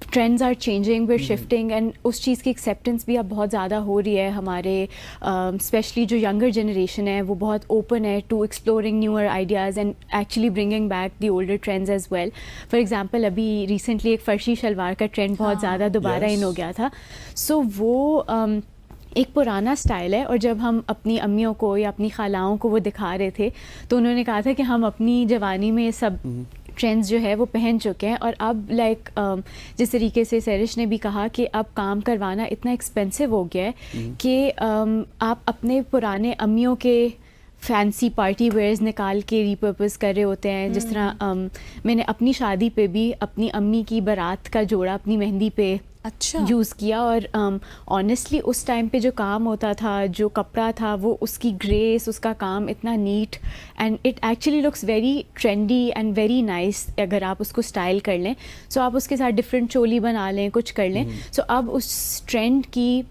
trends are changing, we are shifting and उस चीज़ की एक्सेप्टेंस भी अब बहुत ज़्यादा हो रही है। हमारे स्पेशली जो यंगर जनरेशन है वो बहुत ओपन है to exploring newer ideas and actually bringing back the older trends as well. For example अभी रिसेंटली एक फर्शी शलवार का ट्रेंड बहुत ज़्यादा दोबारा इन हो गया था। सो वो एक पुराना स्टाइल है और जब हम अपनी अम्मियों को या अपनी खालाओं को वो दिखा रहे थे तो उन्होंने कहा था कि हम अपनी जवानी में ये सब ट्रेंड्स जो है वो पहन चुके हैं। और अब लाइक जिस तरीके से सहरिश ने भी कहा कि अब काम करवाना इतना एक्सपेंसिव हो गया है कि आप अपने पुराने अम्मियों के फैंसी पार्टी वेयर्स निकाल के रिपर्पस कर रहे होते हैं। जिस तरह मैंने अपनी शादी पे भी अपनी अम्मी की बारात का जोड़ा अपनी मेहंदी पे यूज़ किया और ऑनेस्टली उस टाइम पे जो काम होता था, जो कपड़ा था, वो उसकी ग्रेस, उसका काम इतना neat and it actually looks very trendy and very nice अगर आप उसको स्टाइल कर लें। सो आप उसके साथ डिफरेंट चोली बना लें, कुछ कर लें। सो अब उस ट्रेंड की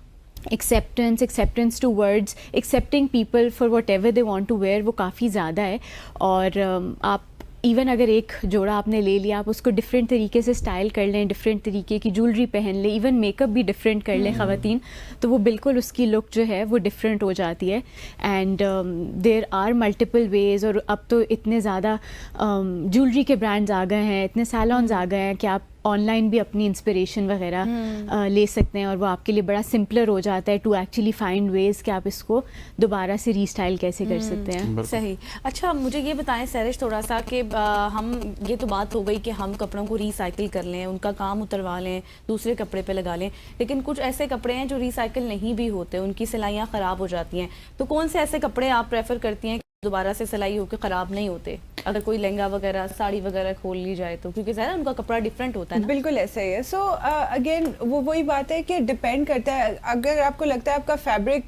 acceptance towards accepting people for whatever they want to wear वो काफ़ी ज़्यादा है। और आप इवन अगर एक जोड़ा आपने ले लिया, आप उसको डिफरेंट तरीके से स्टाइल कर लें, डिफरेंट तरीके की ज्वेलरी पहन लें, इवन मेकअप भी डिफरेंट कर लें ख़वातीन, तो वो बिल्कुल उसकी लुक जो है वो डिफरेंट हो जाती है। And there are multiple ways, और अब तो इतने ज़्यादा ज्वेलरी के ब्रांड्स आ गए हैं, इतने सैलॉन्स आ गए हैं कि आप ऑनलाइन भी अपनी इंस्पिरेशन वगैरह ले सकते हैं, और वो आपके लिए बड़ा सिंपलर हो जाता है टू एक्चुअली फाइंड वेज कि आप इसको दोबारा से रीस्टाइल कैसे कर सकते हैं। सही। अच्छा, मुझे ये बताएं सैरिश थोड़ा सा कि हम, ये तो बात हो गई कि हम कपड़ों को रिसाइकिल कर लें, उनका काम उतरवा लें, दूसरे कपड़े पे लगा लें, लेकिन कुछ ऐसे कपड़े हैं जो रिसाइकिल नहीं भी होते, उनकी सिलाइयाँ ख़राब हो जाती हैं, तो कौन से ऐसे कपड़े आप प्रेफर करती हैं दोबारा से सिलाई होकर ख़राब नहीं होते? अगर कोई लहंगा वगैरह, साड़ी वगैरह खोल ली जाए तो, क्योंकि ज़्यादा उनका कपड़ा डिफरेंट होता है ना। बिल्कुल ऐसा ही है। सो अगेन वो वही बात है कि डिपेंड करता है, अगर आपको लगता है आपका fabric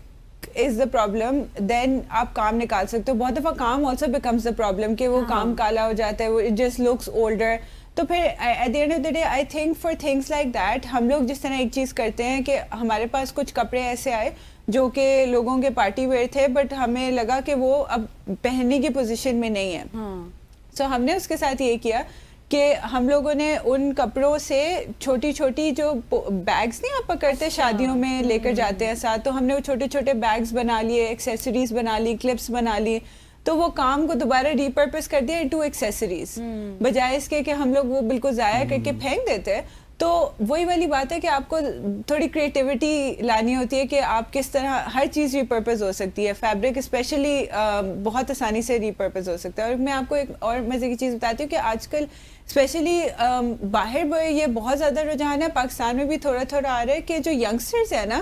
is the problem, then आप काम निकाल सकते हो। बहुत दफ़ा काम ऑल्सो बिकम्स द प्रॉब्लम कि वो काम काला हो जाता है, वो इट जस्ट लुक्स ओल्डर। तो फिर at the end of the day I think for things like that हम लोग जिस तरह एक चीज़ करते हैं कि हमारे पास कुछ कपड़े ऐसे आए जो कि लोगों के पार्टी वेयर थे, बट हमें लगा कि वो अब पहनने की पोजीशन में नहीं है। सो हमने उसके साथ ये किया कि हम लोगों ने उन कपड़ों से छोटी छोटी जो बैग्स नहीं आप पकड़ते शादियों में लेकर जाते हैं साथ, तो हमने वो छोटे छोटे बैग्स बना लिए, एक्सेसरीज बना ली, क्लिप्स बना ली, तो वो काम को दोबारा रिपर्पस कर दिया इनटू एक्सेसरीज, बजाय इसके कि हम लोग वो बिल्कुल ज़ाया करके फेंक देते हैं। तो वही वाली बात है कि आपको थोड़ी क्रिएटिविटी लानी होती है कि आप किस तरह हर चीज़ रिपर्पस हो सकती है। फैब्रिक स्पेशली बहुत आसानी से रिपर्पस हो सकता है। और मैं आपको एक और मज़े की चीज़ बताती हूँ कि आजकल स्पेशली बाहर ये बहुत ज़्यादा रुझान है, पाकिस्तान में भी थोड़ा थोड़ा आ रहा है कि जो यंगस्टर्स है ना,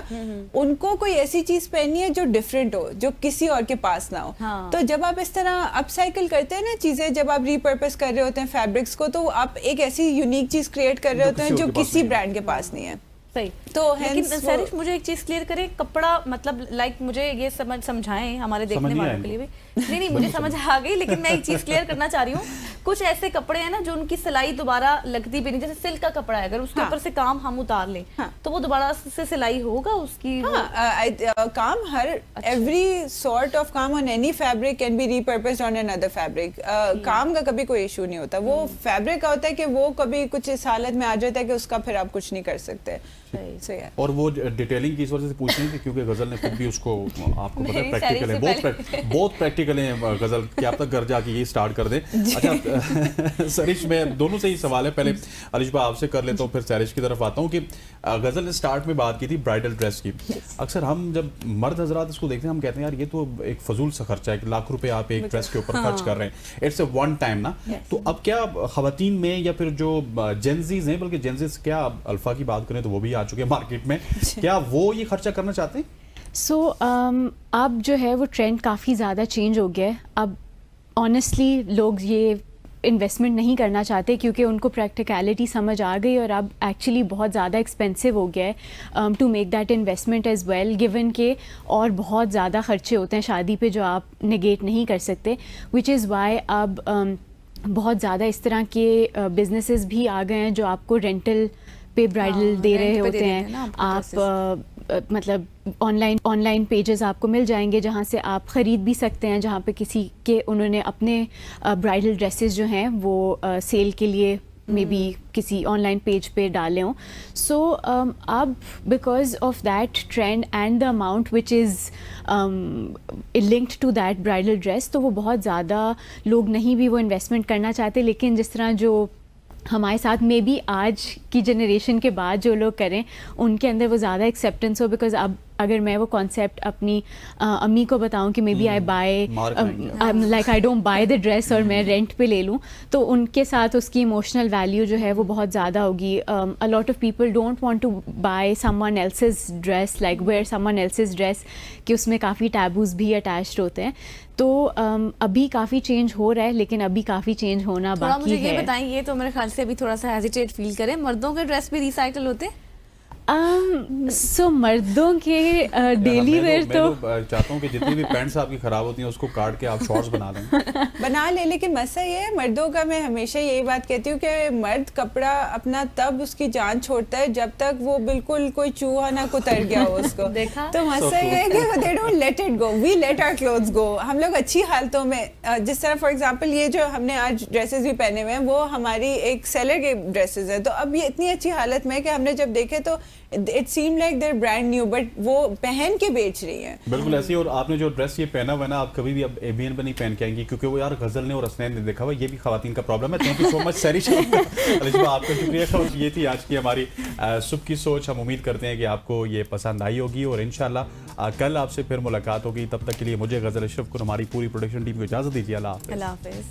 उनको कोई ऐसी चीज़ पहननी है जो डिफरेंट हो, जो किसी और के पास ना हो। तो जब आप इस तरह अपसाइकिल करते हैं ना चीज़ें, जब आप रिपर्पस कर रहे होते हैं फैब्रिक्स को, तो आप एक ऐसी यूनिक चीज़ क्रिएट कर रहे होते हैं जो किसी ब्रांड के पास नहीं है। सही। तो लेकिन सैरिश मुझे एक चीज क्लियर करे, कपड़ा मतलब लाइक मुझे ये समझाएं हमारे देखने वालों के लिए भी। नहीं मुझे समझ आ गई, लेकिन मैं एक चीज क्लियर करना चाह रही हूँ। कुछ ऐसे कपड़े हैं ना जो उनकी सिलाई दोबारा लगती भी नहीं, जैसे सिल्क का कपड़ा है, अगर उसके ऊपर से काम हम उतार लें तो वो दोबारा से सिलाई होगा उसकी? काम हर एवरी सॉर्ट ऑफ काम on any fabric can be repurposed on another fabric. काम का कभी कोई इशू नहीं होता। वो फैब्रिक का होता है कि वो कभी कुछ इस हालत में आ जाता है कि उसका फिर आप कुछ नहीं कर सकते। और वो डिटेलिंग की इस वजह से पूछ रही थी क्योंकि गजल ने खुद भी उसको, आपको पता है प्रैक्टिकल है, बहुत प्रैक्टिकल है गजल, कि आप तक घर जाके ये स्टार्ट कर दे। अच्छा सरिश, मैं दोनों से ही सवाल है, पहले अरिश भाई आपसे कर लेता हूँ, फिर सरिश की तरफ आता हूँ। कि गजल ने स्टार्ट में बात की थी ब्राइडल ड्रेस की। अक्सर हम जब मर्द हजरात इसको देखते हैं, हम कहते हैं यार ये तो एक फजूल सा खर्चा है कि लाख रुपए आप एक ड्रेस के ऊपर खर्च कर रहे हैं, इट्स अ वन टाइम ना। तो अब क्या खवातीन में या फिर जो जेंजीज हैं, बल्कि जेंजीज क्या अल्फा की बात करें तो वो भी आ चुके हैं मार्केट में, क्या वो ये खर्चा करना चाहते हैं? अब जो है वो ट्रेंड काफ़ी ज़्यादा चेंज हो गया है। अब ऑनेस्टली लोग ये इन्वेस्टमेंट नहीं करना चाहते क्योंकि उनको प्रैक्टिकलिटी समझ आ गई, और अब एक्चुअली बहुत ज़्यादा एक्सपेंसिव हो गया है to make that investment as well, given के और बहुत ज़्यादा खर्चे होते हैं शादी पे जो आप नेगेट नहीं कर सकते, विच इज़ वाई अब बहुत ज़्यादा इस तरह के बिजनेसेस भी आ गए हैं जो आपको रेंटल पे ब्राइडल दे रहे होते हैं। आप मतलब ऑनलाइन पेजेस आपको मिल जाएंगे जहाँ से आप ख़रीद भी सकते हैं, जहाँ पे किसी के उन्होंने अपने ब्राइडल ड्रेसेस जो हैं वो सेल के लिए मे बी किसी ऑनलाइन पेज पे डाले हों। सो अब because of that trend and the amount which is linked to that bridal dress, तो वो बहुत ज़्यादा लोग नहीं भी वो इन्वेस्टमेंट करना चाहते। लेकिन जिस तरह जो हमारे साथ मे बी आज की जनरेशन के बाद जो लोग करें, उनके अंदर वो ज़्यादा एक्सेप्टेंस हो। बिकॉज अब अगर मैं वो कॉन्सेप्ट अपनी अम्मी को बताऊं कि maybe I buy like I don't buy the dress और मैं रेंट पे ले लूं, तो उनके साथ उसकी इमोशनल वैल्यू जो है वो बहुत ज़्यादा होगी। A lot of people don't want to buy someone else's dress, like wear someone else's dress, कि उसमें काफ़ी टैबूज भी अटैच्ड होते हैं। तो अभी काफ़ी चेंज हो रहा है, लेकिन अभी काफ़ी चेंज होना बाकी है। मुझे ये बताएं, ये तो मेरे ख्याल से अभी थोड़ा सा हेजिटेट फील करें, मर्दों के ड्रेस भी रिसाइकल होते हैं? सो मर्दों के डेली वेयर तो मैं चाहता हूँ कि जितनी भी पैंट्स आपकी खराब होती हैं उसको काट के आप शॉर्ट्स बना दें। बना ले, लेकिन मसला ये है मर्दों का, मैं हमेशा यही बात कहती हूँ कि मर्द कपड़ा अपना तब उसकी जान छोड़ता है जब तक वो बिल्कुल कोई चूहा ना कुतर गया हो उसको। देखा? तो मसला ये है कि they don't let it go, we let our clothes go. हम लोग अच्छी हालतों में जिस तरह फॉर एग्जांपल ये जो हमने आज ड्रेसेस भी पहने हुए हैं वो हमारी एक सेलर के ड्रेसेस हैं, तो अब ये इतनी अच्छी हालत में है कि हमने जब देखे तो it seem like their brand new, but वो पहन के बेच रही हैं। बिल्कुल ऐसी। और आपने जो ड्रेस ये पहना हुआ है ना, आप कभी भी अब एबीएन पे नहीं पहन के आएंगी क्योंकि वो यार गजल ने और हसनैन ने देखा हुआ, ये भी खवातीन का प्रॉब्लम है। थैंक यू सो मच सैरिश, आपका शुक्रिया। और ये थी आज की हमारी सुबह की सोच। हम उम्मीद करते हैं कि आपको ये पसंद आई होगी और इंशाल्लाह कल आपसे फिर मुलाकात होगी। तब तक के लिए मुझे गजल अशरफ को हमारी पूरी प्रोडक्शन टीम को इजाजत दीजिए। अल्लाह हाफिज़। अल्लाह हाफिज़।